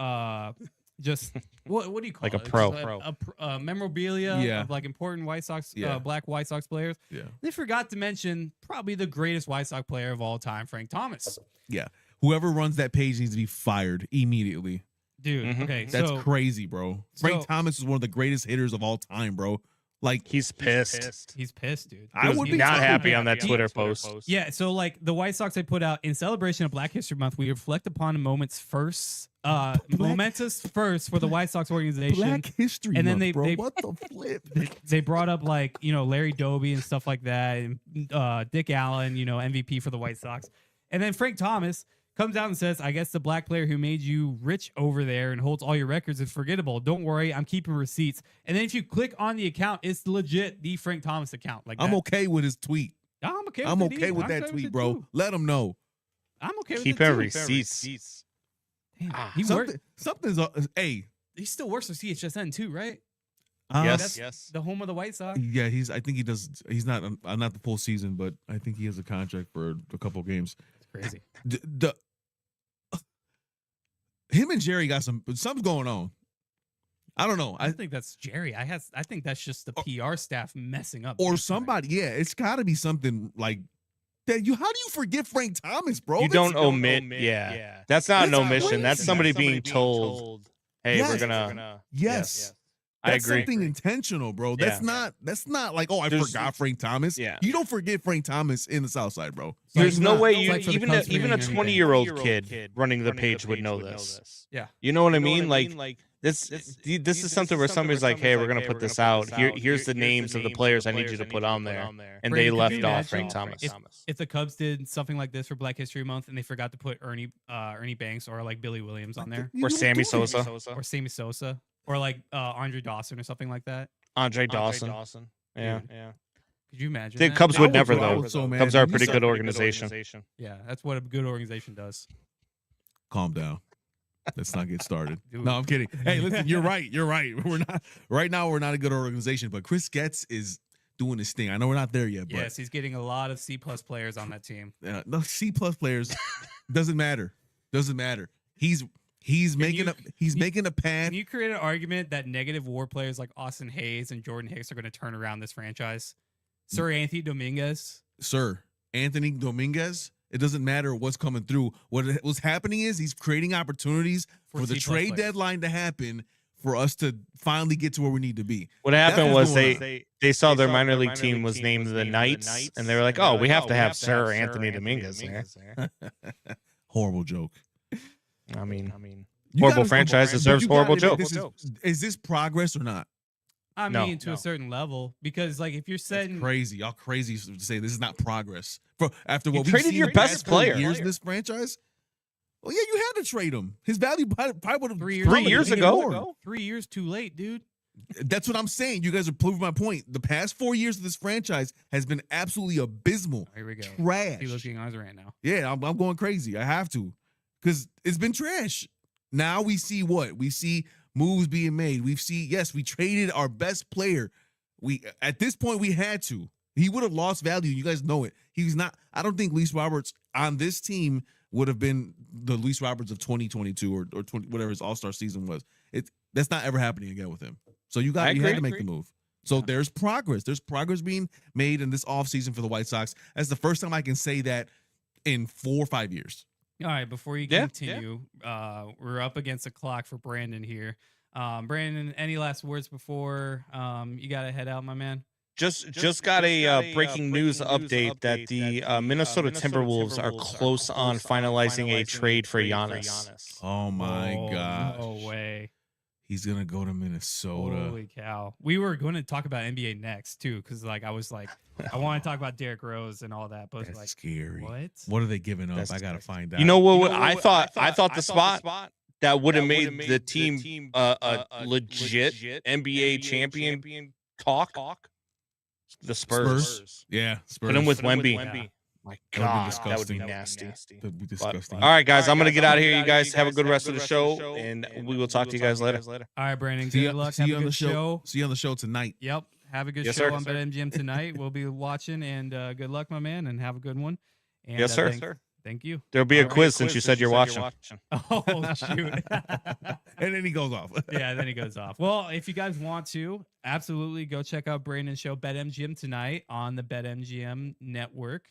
Speaker 3: just what do you call
Speaker 1: Like
Speaker 3: it?
Speaker 1: a pro.
Speaker 3: Just a memorabilia of like important White Sox Black White Sox players.
Speaker 2: Yeah.
Speaker 3: They forgot to mention probably the greatest White Sox player of all time, Frank Thomas.
Speaker 2: Yeah. Whoever runs that page needs to be fired immediately.
Speaker 3: Dude, okay.
Speaker 2: That's
Speaker 3: so,
Speaker 2: crazy, bro. Frank Thomas is one of the greatest hitters of all time, bro. Like
Speaker 1: He's pissed.
Speaker 3: He's pissed, dude.
Speaker 2: I would be
Speaker 1: not
Speaker 2: too.
Speaker 1: happy on that Twitter post.
Speaker 3: Yeah, so like the White Sox they put out in celebration of Black History Month, we reflect upon a momentous first for the White Sox organization.
Speaker 2: Black History
Speaker 3: And then
Speaker 2: Month,
Speaker 3: they-
Speaker 2: what the flip?
Speaker 3: They brought up like, Larry Doby and stuff like that, and Dick Allen, MVP for the White Sox. And then Frank Thomas comes out and says, I guess the black player who made you rich over there and holds all your records is forgettable. Don't worry, I'm keeping receipts. And then if you click on the account, it's legit the Frank Thomas account. Like
Speaker 2: I'm okay with his tweet.
Speaker 3: I'm okay with
Speaker 2: I'm
Speaker 3: it
Speaker 2: okay
Speaker 3: either.
Speaker 2: with
Speaker 3: I'm
Speaker 2: that
Speaker 3: okay
Speaker 2: tweet,
Speaker 3: it
Speaker 2: bro.
Speaker 3: too.
Speaker 2: Let him know.
Speaker 3: I'm okay with
Speaker 1: Keep
Speaker 3: it
Speaker 1: our
Speaker 3: too.
Speaker 1: receipts.
Speaker 3: Damn, he worked.
Speaker 2: Something's hey.
Speaker 3: He still works for CHSN too, right?
Speaker 1: Yes.
Speaker 3: The home of the White Sox.
Speaker 2: Yeah, I think he does. He's not the full season, but I think he has a contract for a couple games.
Speaker 3: It's crazy.
Speaker 2: Him and Jerry got something's going on. I don't know.
Speaker 3: I don't think that's Jerry. I think that's just the PR staff messing up.
Speaker 2: Or somebody. Yeah, it's got to be something like that. How do you forget Frank Thomas, bro?
Speaker 1: You don't omit. Yeah. That's not an omission. That's somebody being told, hey,
Speaker 2: Yes.
Speaker 1: we're gonna.
Speaker 2: Yes.
Speaker 1: I
Speaker 2: That's
Speaker 1: agree.
Speaker 2: something intentional, bro.
Speaker 1: Yeah.
Speaker 2: That's not like, oh, I forgot Frank Thomas.
Speaker 1: Yeah.
Speaker 2: You don't forget Frank Thomas in the South Side, bro.
Speaker 1: There's no way
Speaker 3: It's
Speaker 1: you
Speaker 3: like for the
Speaker 1: even
Speaker 3: Cubs
Speaker 1: even a
Speaker 3: reunion
Speaker 1: 20-year-old kid running the page would know this.
Speaker 3: Yeah.
Speaker 1: You know what I mean? Like this is something where somebody's like, hey, we're gonna put this out. Here's the names of the players I need you to put on there, and they
Speaker 3: Brandon,
Speaker 1: left
Speaker 3: could you
Speaker 1: off
Speaker 3: imagine
Speaker 1: Frank Thomas.
Speaker 3: If the Cubs did something like this for Black History Month and they forgot to put Ernie Banks or like Billy Williams on there
Speaker 1: Or Sammy Sosa.
Speaker 3: or Sammy Sosa, or like Andre Dawson or something like that.
Speaker 1: Andre Dawson. Yeah.
Speaker 3: Dude. Could you imagine?
Speaker 1: The
Speaker 3: that?
Speaker 1: Cubs would never though.
Speaker 2: So mad.
Speaker 1: Cubs are a
Speaker 2: You
Speaker 1: pretty
Speaker 2: said-
Speaker 1: good organization.
Speaker 3: Yeah, that's what a good organization does.
Speaker 2: Calm down. Let's not get started.
Speaker 3: Dude.
Speaker 2: No, I'm kidding. Hey, listen, you're right. You're right. We're not right now. We're not a good organization, but Chris Getz is doing his thing. I know we're not there yet, but
Speaker 3: Yes, he's getting a lot of C+ players on that team.
Speaker 2: no C+ players doesn't matter. Doesn't matter. He's making a path.
Speaker 3: Can you create an argument that negative WAR players like Austin Hayes and Jordan Hicks are going to turn around this franchise? Sir Anthony Dominguez.
Speaker 2: Sir Anthony Dominguez. It doesn't matter what's coming through. What's happening is he's creating opportunities for the
Speaker 3: C+
Speaker 2: trade
Speaker 3: players.
Speaker 2: deadline to happen for us to finally get to where we need to be.
Speaker 1: What happened
Speaker 2: That's
Speaker 1: was
Speaker 2: what's going
Speaker 1: they saw their minor league team was named the Knights, and they were like, "Oh, we have to have Sir Anthony Dominguez there."
Speaker 2: Horrible joke.
Speaker 1: I mean,
Speaker 2: You
Speaker 1: horrible
Speaker 2: gotta-
Speaker 1: franchise
Speaker 2: but
Speaker 1: deserves
Speaker 2: you gotta
Speaker 1: horrible
Speaker 2: admit,
Speaker 1: jokes.
Speaker 2: Is this progress or not?
Speaker 3: I
Speaker 1: No,
Speaker 3: mean, to a certain level, because like if you're
Speaker 2: That's
Speaker 3: setting,
Speaker 2: crazy. Y'all crazy to say this is not progress. For after what
Speaker 1: You
Speaker 2: we've
Speaker 1: traded
Speaker 2: seen
Speaker 1: your
Speaker 2: the past
Speaker 1: best
Speaker 2: 4
Speaker 1: player.
Speaker 2: years in this franchise. Well, yeah, you had to trade him. His value probably would have
Speaker 3: 3 years
Speaker 1: 3 years ago.
Speaker 3: 3 years too late, dude.
Speaker 2: That's what I'm saying. You guys are proving my point. The past 4 years of this franchise has been absolutely abysmal.
Speaker 3: Here we go.
Speaker 2: Trash.
Speaker 3: He looking on his rant now.
Speaker 2: Yeah, I'm going crazy. I have to, because it's been trash. Now we see what we see moves being made. We traded our best player. We at this point we had to. He would have lost value. You guys know it. He's not. I don't think Luis Roberts on this team would have been the Luis Roberts of 2022 or 20, whatever his All-Star season was. That's not ever happening again with him. So you had to make the move. So there's progress. There's progress being made in this offseason for the White Sox. That's the first time I can say that in 4 or 5 years.
Speaker 3: All right, before you continue, we're up against the clock for Brandon here. Brandon, any last words before you got to head out, my man?
Speaker 1: Just got a breaking news update that the Minnesota Timberwolves are close on finalizing a trade for Giannis.
Speaker 2: Oh my God!
Speaker 3: No way.
Speaker 2: He's gonna go to Minnesota.
Speaker 3: Holy cow! We were going to talk about NBA next too, because like I was like, I want to talk about Derrick Rose and all that, but
Speaker 2: That's
Speaker 3: like,
Speaker 2: scary.
Speaker 3: what
Speaker 2: are they giving up?
Speaker 1: That's
Speaker 2: I gotta
Speaker 1: scary.
Speaker 2: find out.
Speaker 1: You know what? I thought the spot that would have made the team a legit NBA champion talk. The Spurs.
Speaker 2: Yeah, Spurs.
Speaker 1: Put him with Wemby.
Speaker 3: Yeah.
Speaker 1: My
Speaker 2: That would be
Speaker 1: God, that would be
Speaker 2: disgusting.
Speaker 1: nasty.
Speaker 2: That'd be
Speaker 1: But-
Speaker 2: disgusting.
Speaker 1: all right, guys, I'm gonna get out of here. You guys have a good rest of the show, and we will talk to you guys later.
Speaker 3: All right, Brandon.
Speaker 2: See
Speaker 3: Good
Speaker 2: you,
Speaker 3: luck.
Speaker 2: see
Speaker 3: Have
Speaker 2: you
Speaker 3: a
Speaker 2: on the
Speaker 3: good
Speaker 2: show. See you on the show tonight.
Speaker 3: Yep. Have a good
Speaker 1: Yes,
Speaker 3: show
Speaker 1: sir.
Speaker 3: on BetMGM tonight. We'll be watching, and good luck, my man, and have a good one. And,
Speaker 1: Yes, sir.
Speaker 3: Thank you.
Speaker 1: There'll be a
Speaker 3: All right.
Speaker 1: quiz since you said you're watching.
Speaker 3: Oh shoot.
Speaker 2: And then he goes off.
Speaker 3: Yeah, then he goes off. Well, if you guys want to, absolutely go check out Brandon's show BetMGM tonight on the BetMGM network.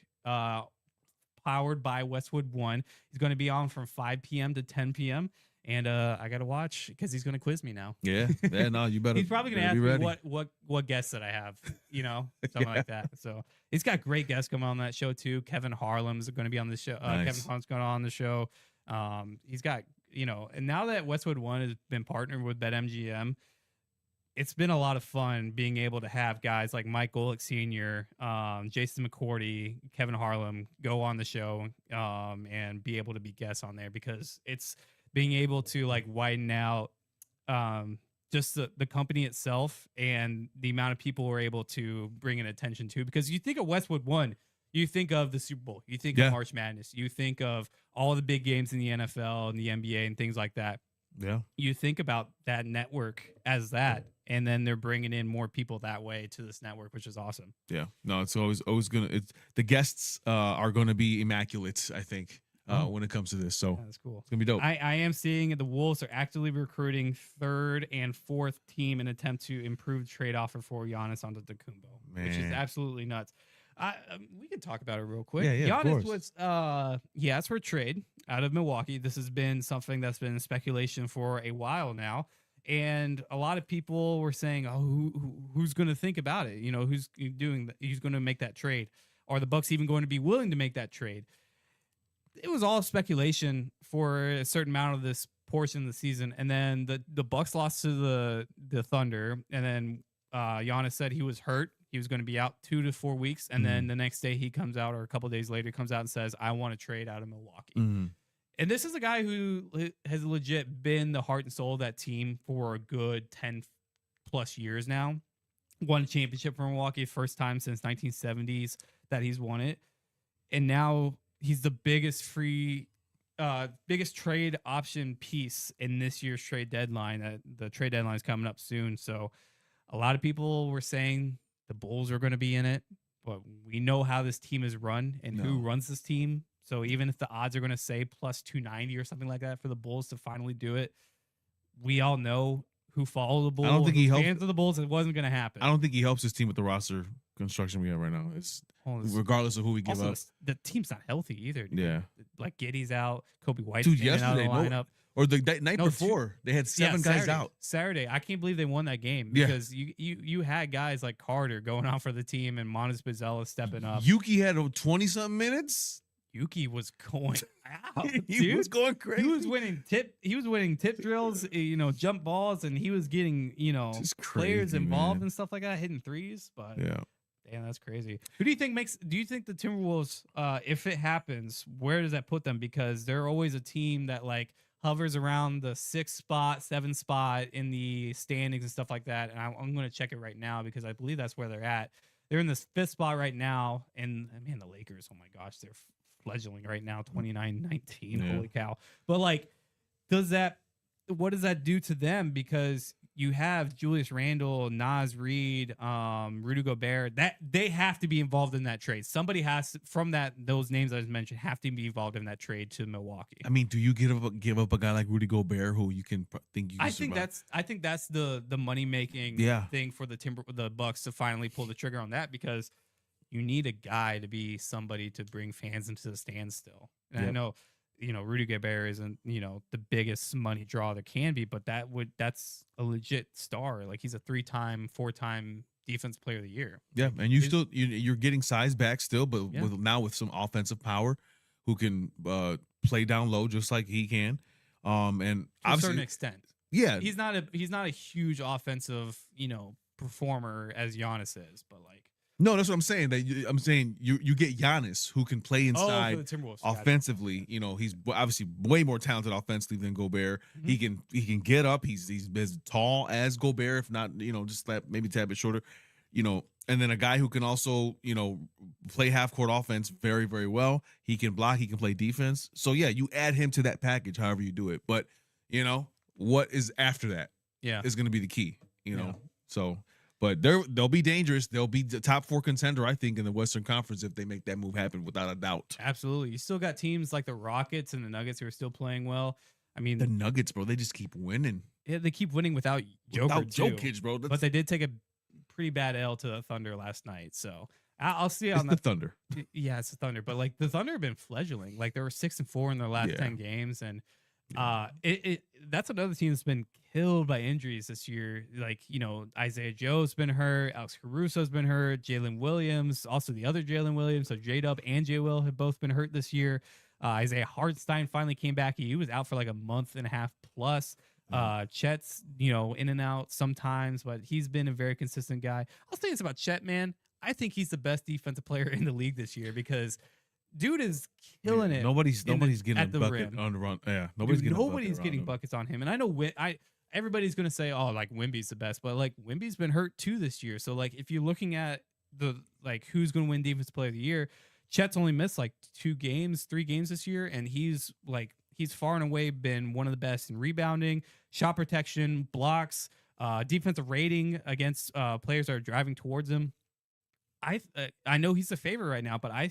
Speaker 3: Powered by Westwood One. He's going to be on from 5 p.m. to 10 p.m. And I got to watch because he's going to quiz me now.
Speaker 2: Yeah, no, you better.
Speaker 3: He's probably going to ask
Speaker 2: be
Speaker 3: me
Speaker 2: ready.
Speaker 3: what guests that I have, something like that. So he's got great guests coming on that show too. Kevin Harlem's going to be on the show.
Speaker 2: Nice.
Speaker 3: Kevin Harlem's going on the show. He's got, and now that Westwood One has been partnered with BetMGM, it's been a lot of fun being able to have guys like Mike Golick Sr., Jason McCourty, Kevin Harlem go on the show and be able to be guests on there, because it's being able to like widen out just the company itself and the amount of people we're able to bring an attention to. Because you think of Westwood One, you think of the Super Bowl, you think of March Madness, you think of all the big games in the NFL and the NBA and things like that.
Speaker 2: Yeah.
Speaker 3: You think about that network as that, and then they're bringing in more people that way to this network, which is awesome.
Speaker 2: Yeah. No, it's always the guests are gonna be immaculate, I think, when it comes to this. So
Speaker 3: Yeah, that's cool.
Speaker 2: it's gonna be dope.
Speaker 3: I am seeing the Wolves are actively recruiting third and fourth team in attempt to improve trade offer for Giannis Antetokounmpo, which is
Speaker 2: Man.
Speaker 3: absolutely nuts. We can talk about it real quick.
Speaker 2: Yeah, of
Speaker 3: Giannis
Speaker 2: course.
Speaker 3: was he asked for a trade out of Milwaukee. This has been something that's been in speculation for a while now, and a lot of people were saying, "Oh, who's going to think about it? Who's going to make that trade? Are the Bucks even going to be willing to make that trade?" It was all speculation for a certain amount of this portion of the season, and then the Bucks lost to the Thunder, and then Giannis said he was hurt. He was going to be out 2 to 4 weeks, and then the next day he comes out, or a couple days later, comes out and says, "I want to trade out of Milwaukee." And this is a guy who has legit been the heart and soul of that team for a good 10 plus years now. Won a championship for Milwaukee, first time since 1970s that he's won it. And now he's the biggest trade option piece in this year's trade deadline. The trade deadline is coming up soon. So a lot of people were saying the Bulls are going to be in it, but we know how this team is run and who runs this team. So even if the odds are going to say plus 290 or something like that for the Bulls to finally do it, we all know who follow the Bulls.
Speaker 2: I don't think he helps
Speaker 3: fans of the Bulls. It wasn't going to happen.
Speaker 2: I don't think he helps his team with the roster construction we have right now. It's regardless of who we give up.
Speaker 3: The team's not healthy either. Dude.
Speaker 2: Yeah,
Speaker 3: like Giddey's out, Kobe White's
Speaker 2: yesterday
Speaker 3: out of the lineup.
Speaker 2: Or the night before, they had seven guys out.
Speaker 3: Saturday, I can't believe they won that game because you had guys like Carter going out for the team and Monas Pizzella stepping up.
Speaker 2: Yuki had 20-something minutes.
Speaker 3: Yuki was going out.
Speaker 2: He was going crazy.
Speaker 3: He was winning tip drills, jump balls, and he was getting, players involved and stuff like that, hitting threes. But damn, that's crazy. Who do you think do you think the Timberwolves, if it happens, where does that put them? Because they're always a team that like hovers around the 6th spot, 7th spot in the standings and stuff like that. And I'm going to check it right now because I believe that's where they're at. They're in the 5th spot right now. And man, the Lakers, oh my gosh, they're fledgling right now, 29-19.
Speaker 2: Yeah.
Speaker 3: Holy cow. But like, what does that do to them? Because you have Julius Randle, Naz Reid, Rudy Gobert, that they have to be involved in that trade. Somebody has to, from those names I just mentioned, have to be involved in that trade to Milwaukee.
Speaker 2: I mean, do you give up a guy like Rudy Gobert who you can think you can
Speaker 3: I think that's the money making thing for the Bucks to finally pull the trigger on that, because you need a guy to be somebody to bring fans into the stands still. And I know, Rudy Gobert isn't, the biggest money draw there can be, but that's a legit star. Like, he's a 4-time defense player of the year.
Speaker 2: Yeah. And you're getting size back still, but with some offensive power, who can play down low just like he can. And
Speaker 3: to a certain extent.
Speaker 2: Yeah.
Speaker 3: He's not a huge offensive, performer as Giannis is, but like,
Speaker 2: no, that's what I'm saying. I'm saying you get Giannis, who can play inside offensively. He's obviously way more talented offensively than Gobert. Mm-hmm. He can get up. He's as tall as Gobert, if not, just maybe a tad bit shorter. And then a guy who can also, play half court offense very, very well. He can block. He can play defense. So yeah, you add him to that package, however you do it. But what is after that? Yeah, is going to be the key. So. But they'll be dangerous. They'll be the top 4 contender, I think, in the Western Conference if they make that move happen, without a doubt.
Speaker 3: Absolutely. You still got teams like the Rockets and the Nuggets who are still playing well. I mean,
Speaker 2: the Nuggets, bro, they just keep winning.
Speaker 3: Yeah, they keep winning without Jokic,
Speaker 2: bro.
Speaker 3: But they did take a pretty bad L to the Thunder last night. So I'll see on
Speaker 2: the Thunder.
Speaker 3: Yeah, it's the Thunder. But like, the Thunder have been fledgling. Like, they were 6-4 in their last 10 games, and that's another team that's been killed by injuries this year. Like, Isaiah Joe's been hurt, Alex Caruso's been hurt, Jalen Williams, also the other Jalen Williams, so J-Dub and J-Will have both been hurt this year. Isaiah Hartenstein finally came back. He was out for like a month and a half plus. Chet's, in and out sometimes, but he's been a very consistent guy. I'll say this about Chet, man. I think he's the best defensive player in the league this year, because dude is killing it.
Speaker 2: Nobody's getting a bucket on the run. Yeah, nobody's
Speaker 3: getting buckets on him. And I know everybody's gonna say, oh, like, Wemby's the best, but like, Wemby's been hurt too this year. So like, if you're looking at who's gonna win Defensive Player of the Year, Chet's only missed like 3 games this year, and he's far and away been one of the best in rebounding, shot protection, blocks, defensive rating against players that are driving towards him. I know he's the favorite right now, but I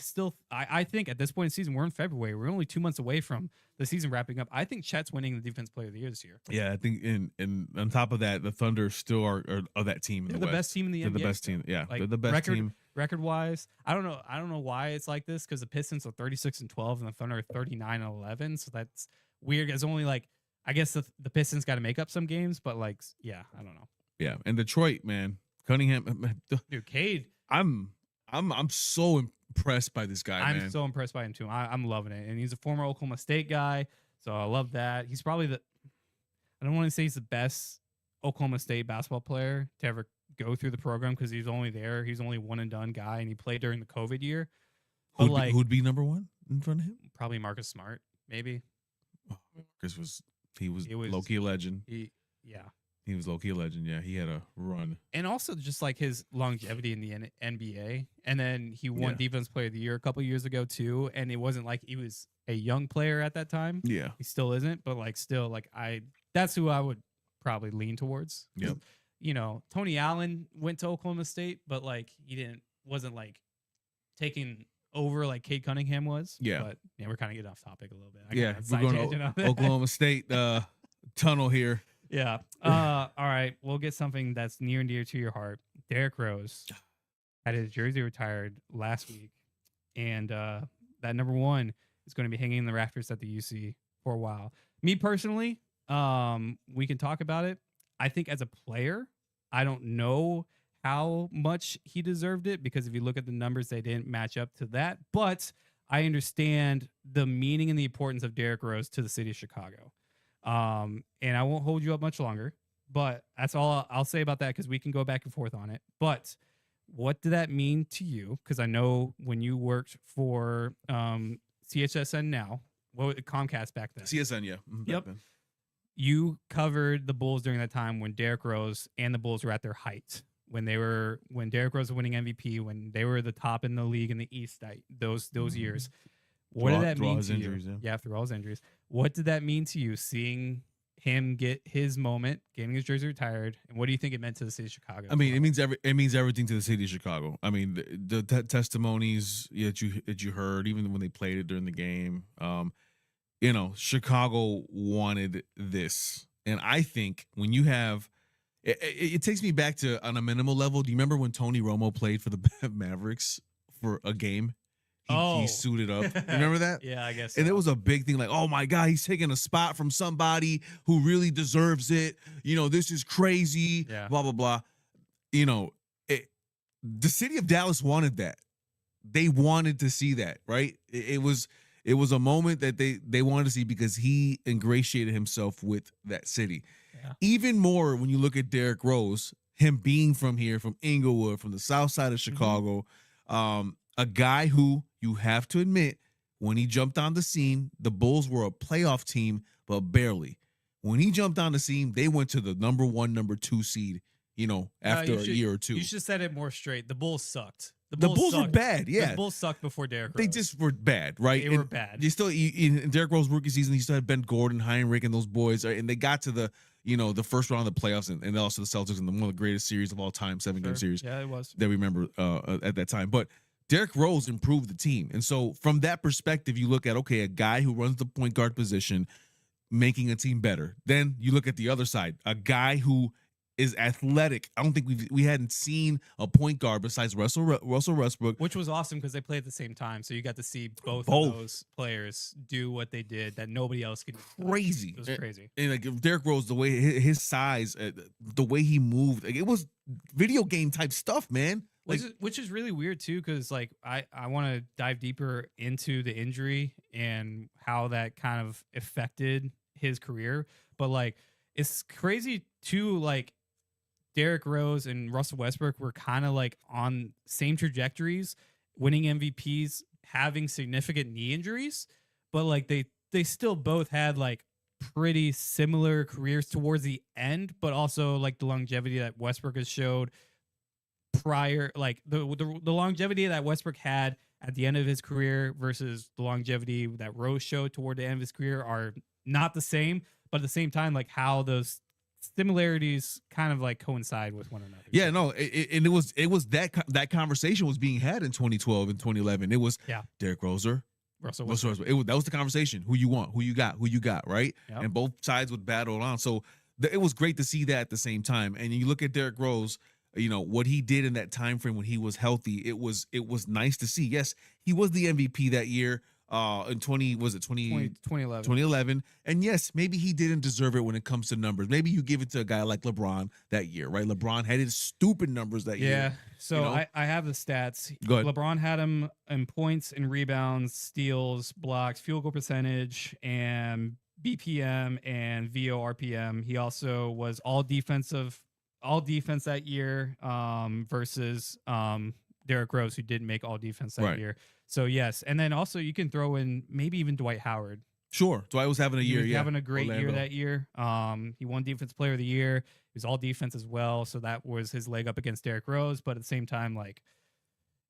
Speaker 3: think at this point in the season, we're in February. We're only 2 months away from the season wrapping up. I think Chet's winning the Defensive Player of the Year this year.
Speaker 2: Yeah, I think, and on top of that, the Thunder still are that team.
Speaker 3: They're the best team in the NBA.
Speaker 2: They're the best team. Yeah, like, they're the best team.
Speaker 3: Record wise, I don't know why it's like this, because the Pistons are 36-12 and the Thunder are 39-11. So that's weird. It's only like, I guess the Pistons got to make up some games, but like, yeah, I don't know.
Speaker 2: Yeah, and Detroit, man, Cunningham,
Speaker 3: dude, Cade.
Speaker 2: I'm so impressed by this guy.
Speaker 3: I'm so impressed by him too. I'm loving it, and he's a former Oklahoma State guy, so I love that. He's probably I don't want to say he's the best Oklahoma State basketball player to ever go through the program, because he's only one and done guy, and he played during the COVID year. But
Speaker 2: who'd be number 1 in front of him?
Speaker 3: Probably Marcus Smart, maybe.
Speaker 2: Marcus was low-key a legend. He was low-key a legend. Yeah, he had a run.
Speaker 3: And also just like his longevity in the NBA. And then he won Defense Player of the Year a couple years ago too. And it wasn't like he was a young player at that time.
Speaker 2: Yeah.
Speaker 3: He still isn't, but like still like that's who I would probably lean towards.
Speaker 2: Yep.
Speaker 3: You know, Tony Allen went to Oklahoma State, but like wasn't like taking over like Cade Cunningham was.
Speaker 2: Yeah.
Speaker 3: But we're kind of getting off topic a little bit.
Speaker 2: We're going to Oklahoma State tunnel here.
Speaker 3: Yeah. All right. We'll get something that's near and dear to your heart. Derrick Rose had his jersey retired last week, and that number 1 is going to be hanging in the rafters at the UC for a while. Me personally, we can talk about it. I think as a player, I don't know how much he deserved it because if you look at the numbers, they didn't match up to that. But I understand the meaning and the importance of Derrick Rose to the city of Chicago. And I won't hold you up much longer, but that's all I'll say about that because we can go back and forth on it. But what did that mean to you? Because I know when you worked for CHSN now, Comcast back then.
Speaker 2: CSN, yeah.
Speaker 3: Yep. You covered the Bulls during that time when Derrick Rose and the Bulls were at their height. When Derrick Rose was winning MVP, when they were the top in the league in the East, those years. What did that mean to you? Yeah, through all his injuries. What did that mean to you seeing him get his moment, getting his jersey retired, and what do you think it meant to the city of Chicago?
Speaker 2: I mean, it means everything to the city of Chicago. I mean, the testimonies that you heard, even when they played it during the game, Chicago wanted this, and I think when you have, it takes me back to on a minimal level. Do you remember when Tony Romo played for the Mavericks for a game? He suited up. You remember that?
Speaker 3: Yeah, I guess.
Speaker 2: And it was a big thing like, oh my God, he's taking a spot from somebody who really deserves it. This is crazy.
Speaker 3: Yeah.
Speaker 2: Blah, blah, blah. The city of Dallas wanted that. They wanted to see that, right? It was a moment that they wanted to see because he ingratiated himself with that city.
Speaker 3: Yeah.
Speaker 2: Even more when you look at Derrick Rose, him being from here, from Inglewood, from the south side of Chicago, a guy who you have to admit, when he jumped on the scene, the Bulls were a playoff team, but barely. When he jumped on the scene, they went to the number 1, number 2 seed, after a year or two.
Speaker 3: You should set it more straight. The Bulls sucked.
Speaker 2: The Bulls were bad, yeah.
Speaker 3: The Bulls sucked before Derrick Rose.
Speaker 2: They just were bad, right?
Speaker 3: They were bad.
Speaker 2: You still, in Derrick Rose's rookie season, he still had Ben Gordon, Heinrich, and those boys, and they got to the first round of the playoffs, and also the Celtics in one of the greatest series of all time, 7-game series.
Speaker 3: Yeah, it was.
Speaker 2: That we remember at that time. But Derrick Rose improved the team. And so from that perspective, you look at, okay, a guy who runs the point guard position, making a team better. Then you look at the other side, a guy who is athletic. I don't think we hadn't seen a point guard besides Russell Westbrook.
Speaker 3: Which was awesome because they played at the same time. So you got to see both of those players do what they did that nobody else could do.
Speaker 2: Crazy.
Speaker 3: It was crazy.
Speaker 2: And like Derrick Rose, the way his size, the way he moved, like, it was video game type stuff, man.
Speaker 3: Which is really weird too, because like I want to dive deeper into the injury and how that kind of affected his career. But like it's crazy too, like Derrick Rose and Russell Westbrook were kind of like on same trajectories, winning MVPs, having significant knee injuries, but like they still both had like pretty similar careers towards the end, but also like the longevity that Westbrook has showed prior, like the longevity that Westbrook had at the end of his career versus the longevity that Rose showed toward the end of his career are not the same, but at the same time, like how those similarities kind of like coincide with one another.
Speaker 2: Yeah, no, and it was that conversation was being had in 2012 and 2011. It was Derrick Rose, Russell Westbrook. That was the conversation. Who you want? Who you got? Right? Yep. And both sides would battle on. So it was great to see that at the same time. And you look at Derrick Rose, what he did in that time frame when he was healthy, it was nice to see. Yes, he was the MVP that year in 2011. And yes, maybe he didn't deserve it when it comes to numbers. Maybe you give it to a guy like LeBron that year, right? LeBron had his stupid numbers that year.
Speaker 3: Yeah. So I have the stats.
Speaker 2: Go ahead.
Speaker 3: LeBron had him in points and rebounds, steals, blocks, field goal percentage, and BPM and VORPM. He also was all defense that year versus Derrick Rose, who didn't make all defense that year. So yes, and then also you can throw in maybe even Dwight Howard
Speaker 2: Sure. Dwight was having a year.
Speaker 3: He was having a great year
Speaker 2: Orlando.
Speaker 3: that year. He won Defensive Player of the Year. He was all defense as well, so that was his leg up against Derrick Rose. But at the same time, like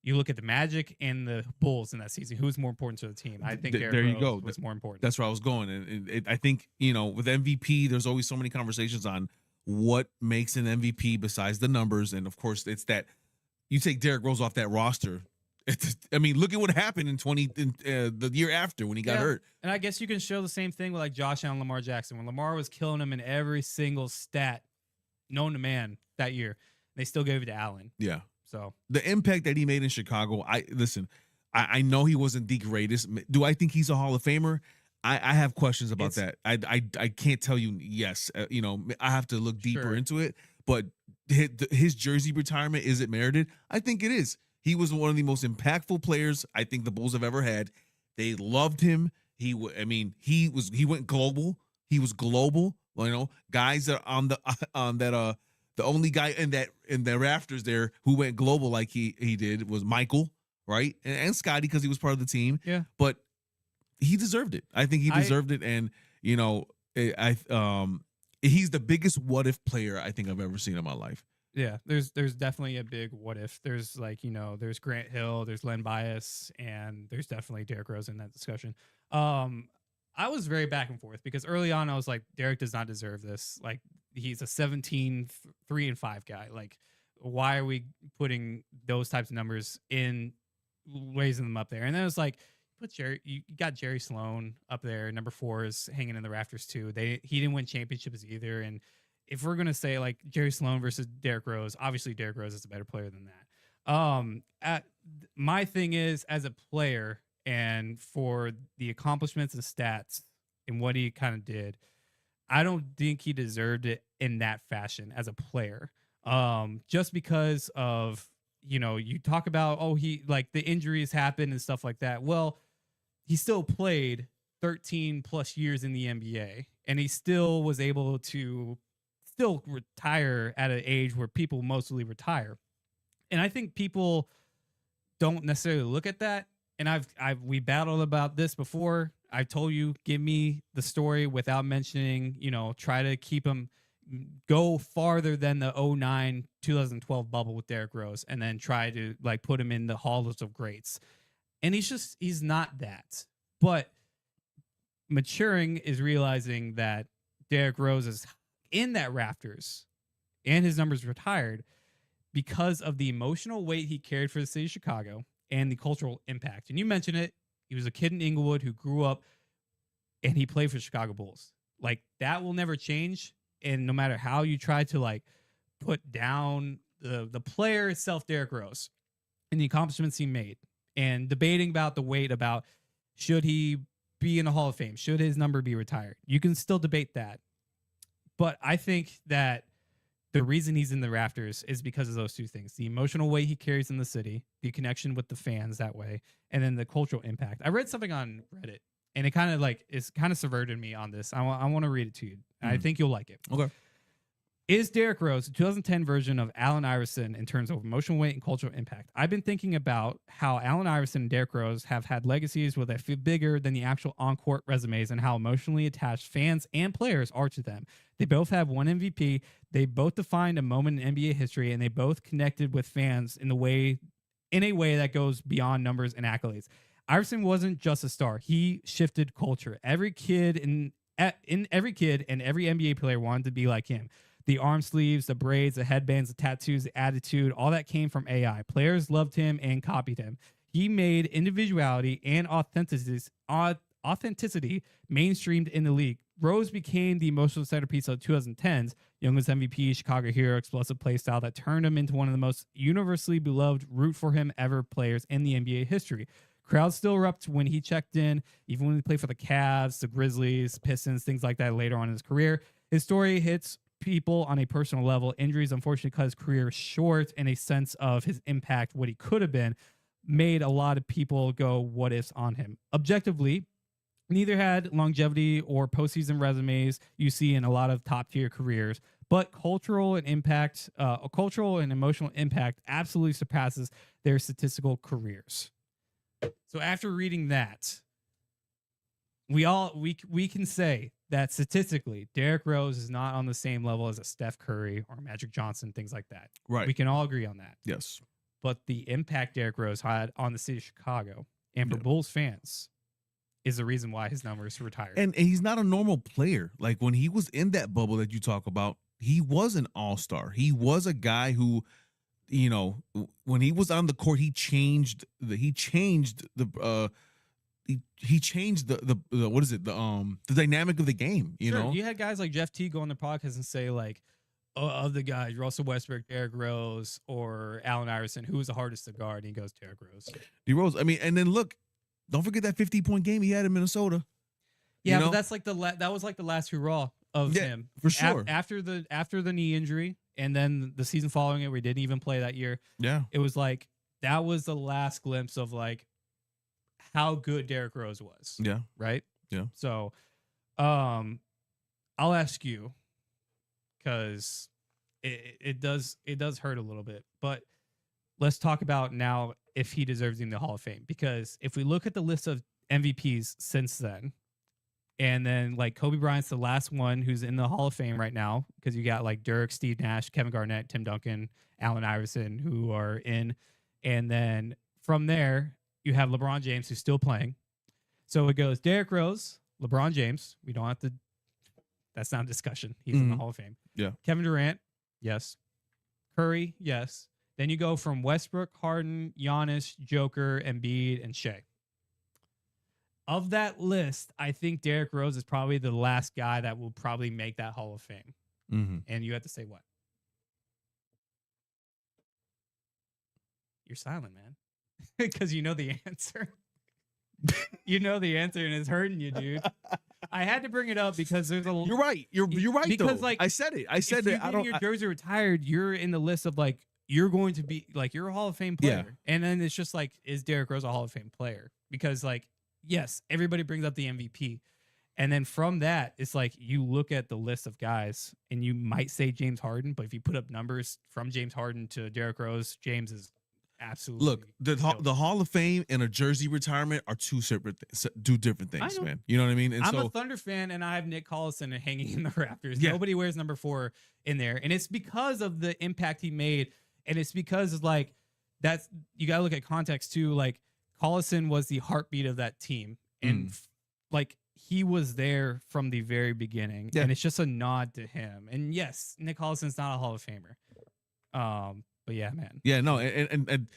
Speaker 3: you look at the Magic and the Bulls in that season, who's more important to the team? I think Derrick
Speaker 2: there you
Speaker 3: Rose
Speaker 2: go.
Speaker 3: was more important.
Speaker 2: That's where I was going, and I think with MVP, there's always so many conversations on what makes an MVP besides the numbers, and of course, it's that you take Derrick Rose off that roster. I mean, look at what happened in the year after when he got hurt.
Speaker 3: And I guess you can show the same thing with like Josh Allen, Lamar Jackson. When Lamar was killing him in every single stat known to man that year, they still gave it to Allen.
Speaker 2: Yeah.
Speaker 3: So
Speaker 2: the impact that he made in Chicago, I know he wasn't the greatest. Do I think he's a Hall of Famer? I have questions about that. I can't tell you yes. I have to look deeper into it. But his jersey retirement, is it merited? I think it is. He was one of the most impactful players I think the Bulls have ever had. They loved him. He went global. He was global. Guys that the only guy in the rafters there who went global like he did was Michael, right? And Scotty, because he was part of the team.
Speaker 3: Yeah.
Speaker 2: But he deserved it. I think he deserved it. And he's the biggest what if player I think I've ever seen in my life.
Speaker 3: Yeah, there's definitely a big what if. There's there's Grant Hill, there's Len Bias, and there's definitely Derrick Rose in that discussion. I was very back and forth because early on I was like, Derrick does not deserve this. Like he's a 17, 3-5 guy. Like why are we putting those types of numbers in, raising them up there? And then it was like, you got Jerry Sloan up there. Number 4 is hanging in the rafters too. He didn't win championships either. And if we're gonna say like Jerry Sloan versus Derrick Rose, obviously Derrick Rose is a better player than that. My thing is, as a player and for the accomplishments and stats and what he kind of did, I don't think he deserved it in that fashion as a player. Just because of you talk about he like the injuries happen and stuff like that. Well, he still played 13 plus years in the NBA, and he still was able to still retire at an age where people mostly retire. And I think people don't necessarily look at that. And we battled about this before. I told you, give me the story without mentioning, try to keep him go farther than the 2009-2012 bubble with Derrick Rose, and then try to like put him in the halls of greats. And he's not that. But maturing is realizing that Derrick Rose is in that rafters and his numbers retired because of the emotional weight he carried for the city of Chicago and the cultural impact. And you mentioned it. He was a kid in Inglewood who grew up and he played for Chicago Bulls. Like that will never change. And no matter how you try to like put down the player itself, Derrick Rose, and the accomplishments he made, and debating about the weight, about should he be in the Hall of Fame, should his number be retired, you can still debate that. But I think that the reason he's in the rafters is because of those two things: the emotional weight he carries in the city, the connection with the fans that way, and then the cultural impact. I read something on Reddit, and it kind of subverted me on this. I want to read it to you. I think you'll like it.
Speaker 2: Okay.
Speaker 3: Is Derrick Rose a 2010 version of Allen Iverson in terms of emotional weight and cultural impact? I've been thinking about how Allen Iverson and Derrick Rose have had legacies where they feel bigger than the actual on-court resumes, and how emotionally attached fans and players are to them. They both have one MVP. They both defined a moment in NBA history, and they both connected with fans in a way that goes beyond numbers and accolades. Iverson wasn't just a star. He shifted culture. Every kid and every NBA player wanted to be like him. The arm sleeves, the braids, the headbands, the tattoos, the attitude, all that came from AI. Players loved him and copied him. He made individuality and authenticity mainstreamed in the league. Rose became the emotional centerpiece of 2010s, youngest MVP, Chicago hero, explosive play style that turned him into one of the most universally beloved root for him ever players in the NBA history. Crowds still erupt when he checked in, even when he played for the Cavs, the Grizzlies, Pistons, things like that later on in his career. His story hits people on a personal level. Injuries, unfortunately, cut his career short, and a sense of his impact, what he could have been, made a lot of people go what ifs on him. Objectively, neither had longevity or postseason resumes you see in a lot of top tier careers, but cultural and emotional impact absolutely surpasses their statistical careers. So after reading that, we can say that statistically, Derrick Rose is not on the same level as a Steph Curry or Magic Johnson, things like that.
Speaker 2: Right.
Speaker 3: We can all agree on that.
Speaker 2: Yes.
Speaker 3: But the impact Derrick Rose had on the city of Chicago and for Bulls fans is the reason why his numbers retired.
Speaker 2: And he's not a normal player. Like when he was in that bubble that you talk about, he was an all-star. He was a guy who, you know, when he was on the court, he changed the what is it? The dynamic of the game, you know?
Speaker 3: You had guys like Jeff T go on the podcast and say, like, of the guys, Russell Westbrook, Derrick Rose, or Allen Iverson, who was the hardest to guard? And he goes, Derrick Rose.
Speaker 2: D-Rose. I mean, and then look, don't forget that 50-point game he had in Minnesota.
Speaker 3: Yeah,
Speaker 2: you know?
Speaker 3: but that's like that was like the last hurrah of him.
Speaker 2: For sure.
Speaker 3: After the knee injury, and then the season following it, we didn't even play that year.
Speaker 2: Yeah.
Speaker 3: It was like that was the last glimpse of like how good Derrick Rose was.
Speaker 2: Yeah.
Speaker 3: Right?
Speaker 2: Yeah.
Speaker 3: So I'll ask you, because it does hurt a little bit, but let's talk about now if he deserves in the Hall of Fame. Because if we look at the list of MVPs since then, and then like Kobe Bryant's the last one who's in the Hall of Fame right now, because you got like Dirk, Steve Nash, Kevin Garnett, Tim Duncan, Allen Iverson, who are in. And then from there, you have LeBron James, who's still playing. So it goes Derrick Rose, LeBron James. We don't have to, that's not a discussion. He's in the Hall of Fame.
Speaker 2: Yeah.
Speaker 3: Kevin Durant, yes. Curry, yes. Then you go from Westbrook, Harden, Giannis, Joker, Embiid, and Shea. Of that list, I think Derrick Rose is probably the last guy that will probably make that Hall of Fame.
Speaker 2: Mm-hmm.
Speaker 3: And you have to say what? You're silent, man. Because you know the answer. You know the answer, and it's hurting you, dude. I had to bring it up because there's a.
Speaker 2: You're right. You're right.
Speaker 3: Because
Speaker 2: though.
Speaker 3: like
Speaker 2: I said it. I said
Speaker 3: if
Speaker 2: it. I
Speaker 3: you
Speaker 2: don't.
Speaker 3: get your jersey retired, you're in the list of like you're going to be like you're a Hall of Fame player, and then it's just like, is Derrick Rose a Hall of Fame player? Because like yes, everybody brings up the MVP, and then from that, it's like you look at the list of guys, and you might say James Harden, but if you put up numbers from James Harden to Derrick Rose, James is absolutely.
Speaker 2: Look, the Hall of Fame and a jersey retirement are two different things, man. You know what I mean? And
Speaker 3: I'm a Thunder fan, and I have Nick Collison hanging in the Raptors.
Speaker 2: Yeah.
Speaker 3: Nobody wears number 4 in there, and it's because of the impact he made, and it's because like that's you gotta look at context too. Like Collison was the heartbeat of that team, and like he was there from the very beginning, and it's just a nod to him. And yes, Nick Collison's not a Hall of Famer. But yeah, man.
Speaker 2: Yeah, no, and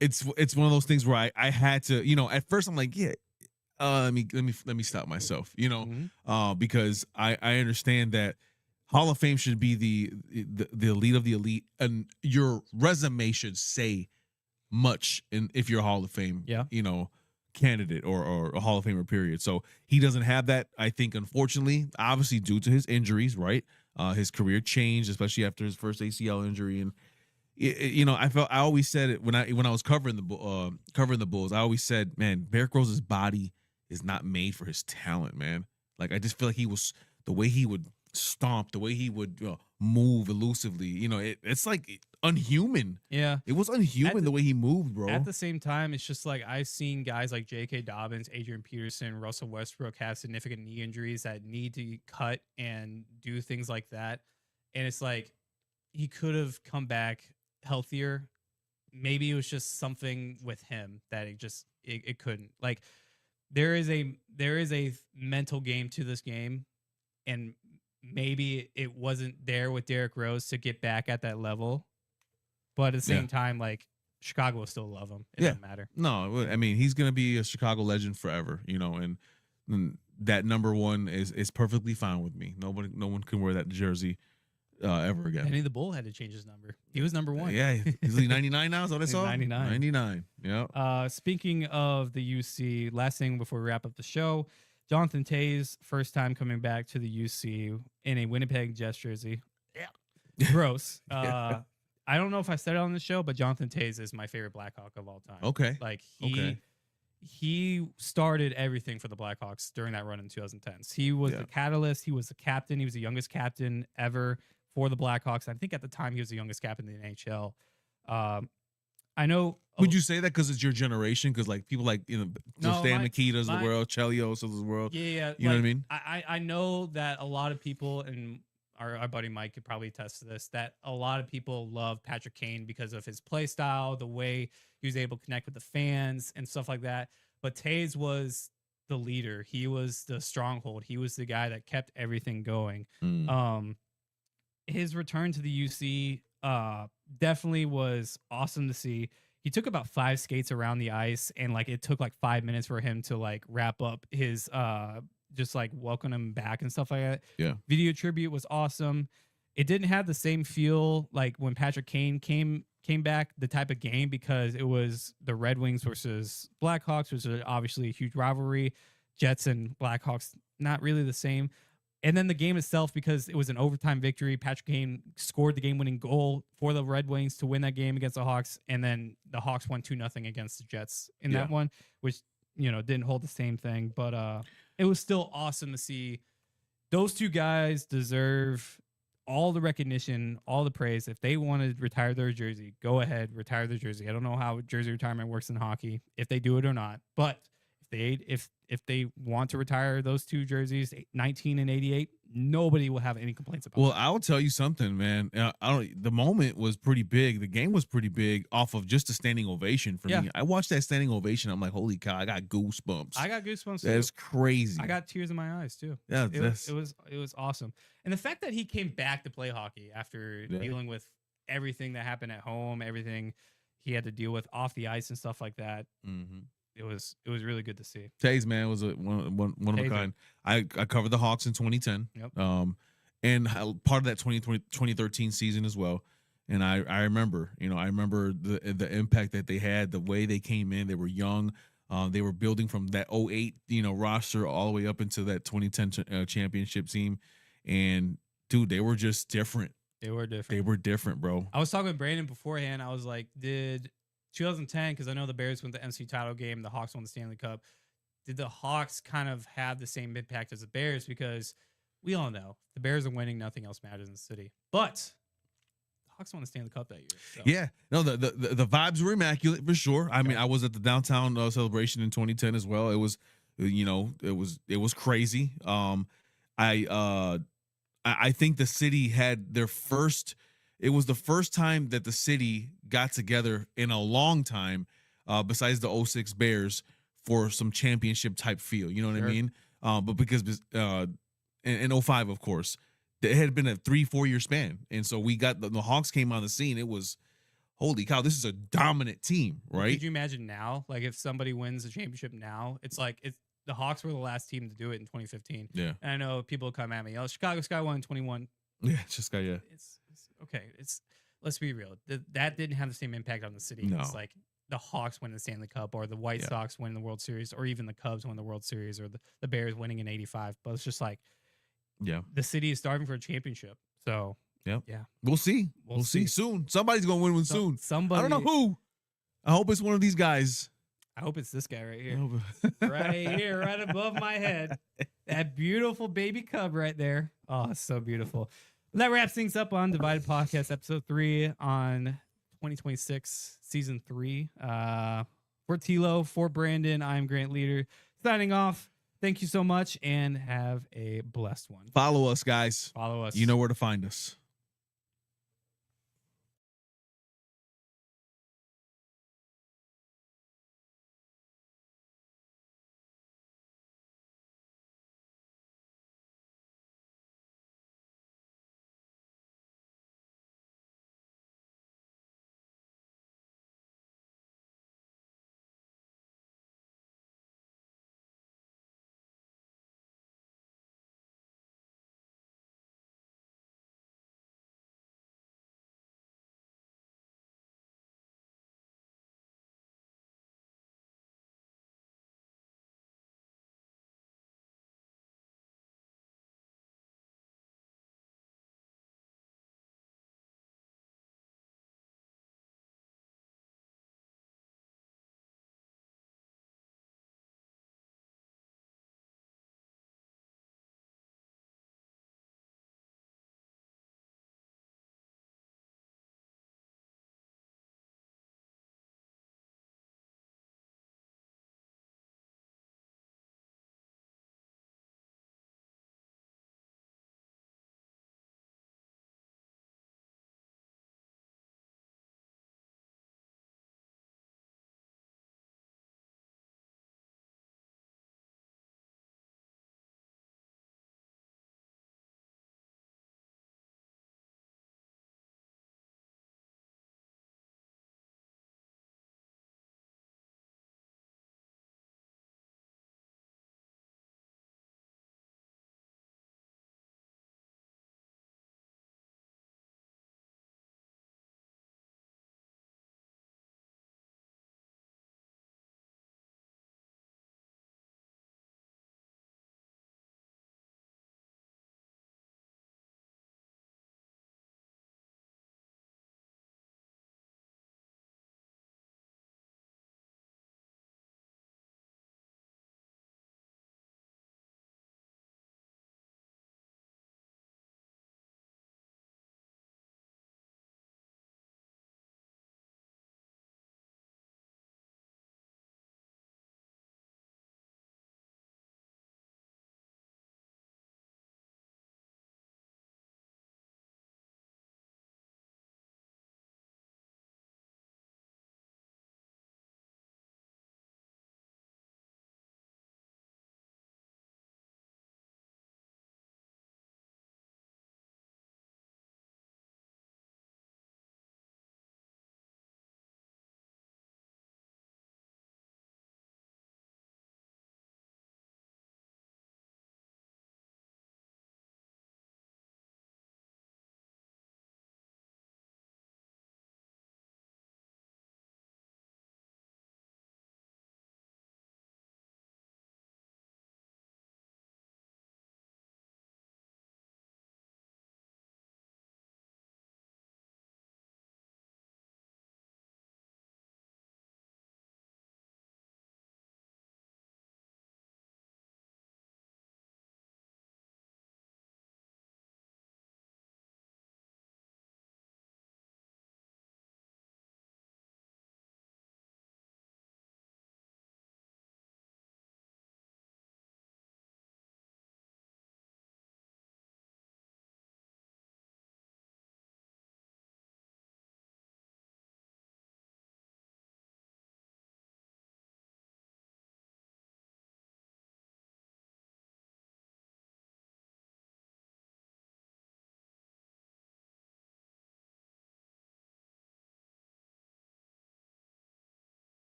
Speaker 2: it's one of those things where I had to, you know, at first I'm like, let me stop myself, you know, because I understand that Hall of Fame should be the elite of the elite, and your resume should say much if you're a Hall of Fame, you know, candidate or a Hall of Famer, period. So he doesn't have that, I think, unfortunately, obviously due to his injuries, right? His career changed, especially after his first ACL injury, and you know, I always said it when I was covering the Bulls. I always said, man, Derrick Rose's body is not made for his talent, man. Like I just feel like the way he would stomp, the way he would move elusively, you know, it's like unhuman.
Speaker 3: Yeah,
Speaker 2: it was unhuman the way he moved, bro.
Speaker 3: At the same time, it's just like I've seen guys like J.K. Dobbins, Adrian Peterson, Russell Westbrook have significant knee injuries that need to cut and do things like that, and it's like he could have come back healthier. Maybe it was just something with him that it couldn't. Like there is a mental game to this game, and maybe it wasn't there with Derrick Rose to get back at that level. But at the same time, like Chicago will still love him. It doesn't matter.
Speaker 2: No, I mean he's gonna be a Chicago legend forever, you know, and that number 1 is perfectly fine with me. No one can wear that jersey ever again.
Speaker 3: Penny the Bull had to change his number. He was number 1.
Speaker 2: Yeah, is he 99 now? Is what I saw?
Speaker 3: 99.
Speaker 2: 99. Yeah.
Speaker 3: Speaking of the UC, last thing before we wrap up the show, Jonathan Tays, first time coming back to the UC in a Winnipeg Jets jersey. Yeah. Gross. I don't know if I said it on the show, but Jonathan Tays is my favorite Blackhawk of all time.
Speaker 2: Okay.
Speaker 3: Like he started everything for the Blackhawks during that run in 2010s. He was the catalyst. He was the captain. He was the youngest captain ever for the Blackhawks. I think at the time he was the youngest captain in the NHL. I know.
Speaker 2: Would you say that because it's your generation? Because like people like
Speaker 3: No,
Speaker 2: Stan Nikitas of
Speaker 3: my-
Speaker 2: the world, Chelios of the world.
Speaker 3: Yeah,
Speaker 2: You know what I mean?
Speaker 3: I know that a lot of people, and our buddy Mike could probably attest to this, that a lot of people love Patrick Kane because of his play style, the way he was able to connect with the fans and stuff like that. But Taves was the leader. He was the stronghold. He was the guy that kept everything going. His return to the UC definitely was awesome to see. He took about 5 skates around the ice, and like it took like 5 minutes for him to like wrap up his just like welcome him back and stuff like that.
Speaker 2: Yeah.
Speaker 3: Video tribute was awesome. It didn't have the same feel like when Patrick Kane came back, the type of game, because it was the Red Wings versus Blackhawks, which is obviously a huge rivalry. Jets and Blackhawks, not really the same. And then the game itself, because it was an overtime victory, Patrick Kane scored the game-winning goal for the Red Wings to win that game against the Hawks, and then the Hawks won 2-0 against the Jets in that one, which didn't hold the same thing, but it was still awesome to see. Those two guys deserve all the recognition, all the praise. If they want to retire their jersey, go ahead, retire their jersey. I don't know how jersey retirement works in hockey, if they do it or not, but if they want to retire those two jerseys, 19 and 88, nobody will have any complaints about.
Speaker 2: Well, I'll tell you something, man. The moment was pretty big. The game was pretty big off of just a standing ovation for me. I watched that standing ovation. I'm like, holy cow, I got goosebumps.
Speaker 3: I got goosebumps.
Speaker 2: That's crazy.
Speaker 3: I got tears in my eyes too.
Speaker 2: Yeah,
Speaker 3: it was awesome. And the fact that he came back to play hockey after dealing with everything that happened at home, everything he had to deal with off the ice and stuff like that.
Speaker 2: Mm-hmm.
Speaker 3: It was really good to see.
Speaker 2: Taves, man, was one of a kind. I covered the Hawks in 2010.
Speaker 3: Yep.
Speaker 2: And part of that 2013 season as well. And I remember, the impact that they had, the way they came in. They were young. They were building from that 08, roster all the way up into that 2010 championship team. And dude, they were just different.
Speaker 3: They were different.
Speaker 2: They were different, bro.
Speaker 3: I was talking with Brandon beforehand. I was like, did 2010, because I know the Bears won the NC title game, the Hawks won the Stanley Cup. Did the Hawks kind of have the same impact as the Bears? Because we all know the Bears are winning, nothing else matters in the city. But the Hawks won the Stanley Cup that year. So.
Speaker 2: Yeah, no, the vibes were immaculate for sure. I mean, I was at the downtown celebration in 2010 as well. It was, it was crazy. I think the city had their first. It was the first time that the city got together in a long time, besides the 06 Bears, for some championship type feel. You know what I mean? But because in 05, of course, it had been a 3-4 year span. And so we got the Hawks came on the scene. It was, holy cow, this is a dominant team, right?
Speaker 3: Could you imagine now? Like if somebody wins a championship now, it's like the Hawks were the last team to do it in 2015.
Speaker 2: Yeah.
Speaker 3: And I know people come at me, Chicago Sky won in 21.
Speaker 2: Yeah, just got
Speaker 3: It's okay. Let's be real. That didn't have the same impact on the city.
Speaker 2: No.
Speaker 3: It's like the Hawks win the Stanley Cup, or the White Sox win the World Series, or even the Cubs win the World Series, or the Bears winning in '85. But it's just like, the city is starving for a championship. So yeah,
Speaker 2: we'll see. We'll see soon. Somebody's gonna win one soon.
Speaker 3: Somebody.
Speaker 2: I don't know who. I hope it's one of these guys.
Speaker 3: I hope it's this guy right here. Right here, right above my head. That beautiful baby cub right there. Oh, it's so beautiful. That wraps things up on Divided Podcast, episode 3 on 2026, season 3. For Tilo, for Brandon, I'm Grant Leader. Signing off. Thank you so much, and have a blessed one.
Speaker 2: Follow us, guys.
Speaker 3: Follow us.
Speaker 2: You know where to find us.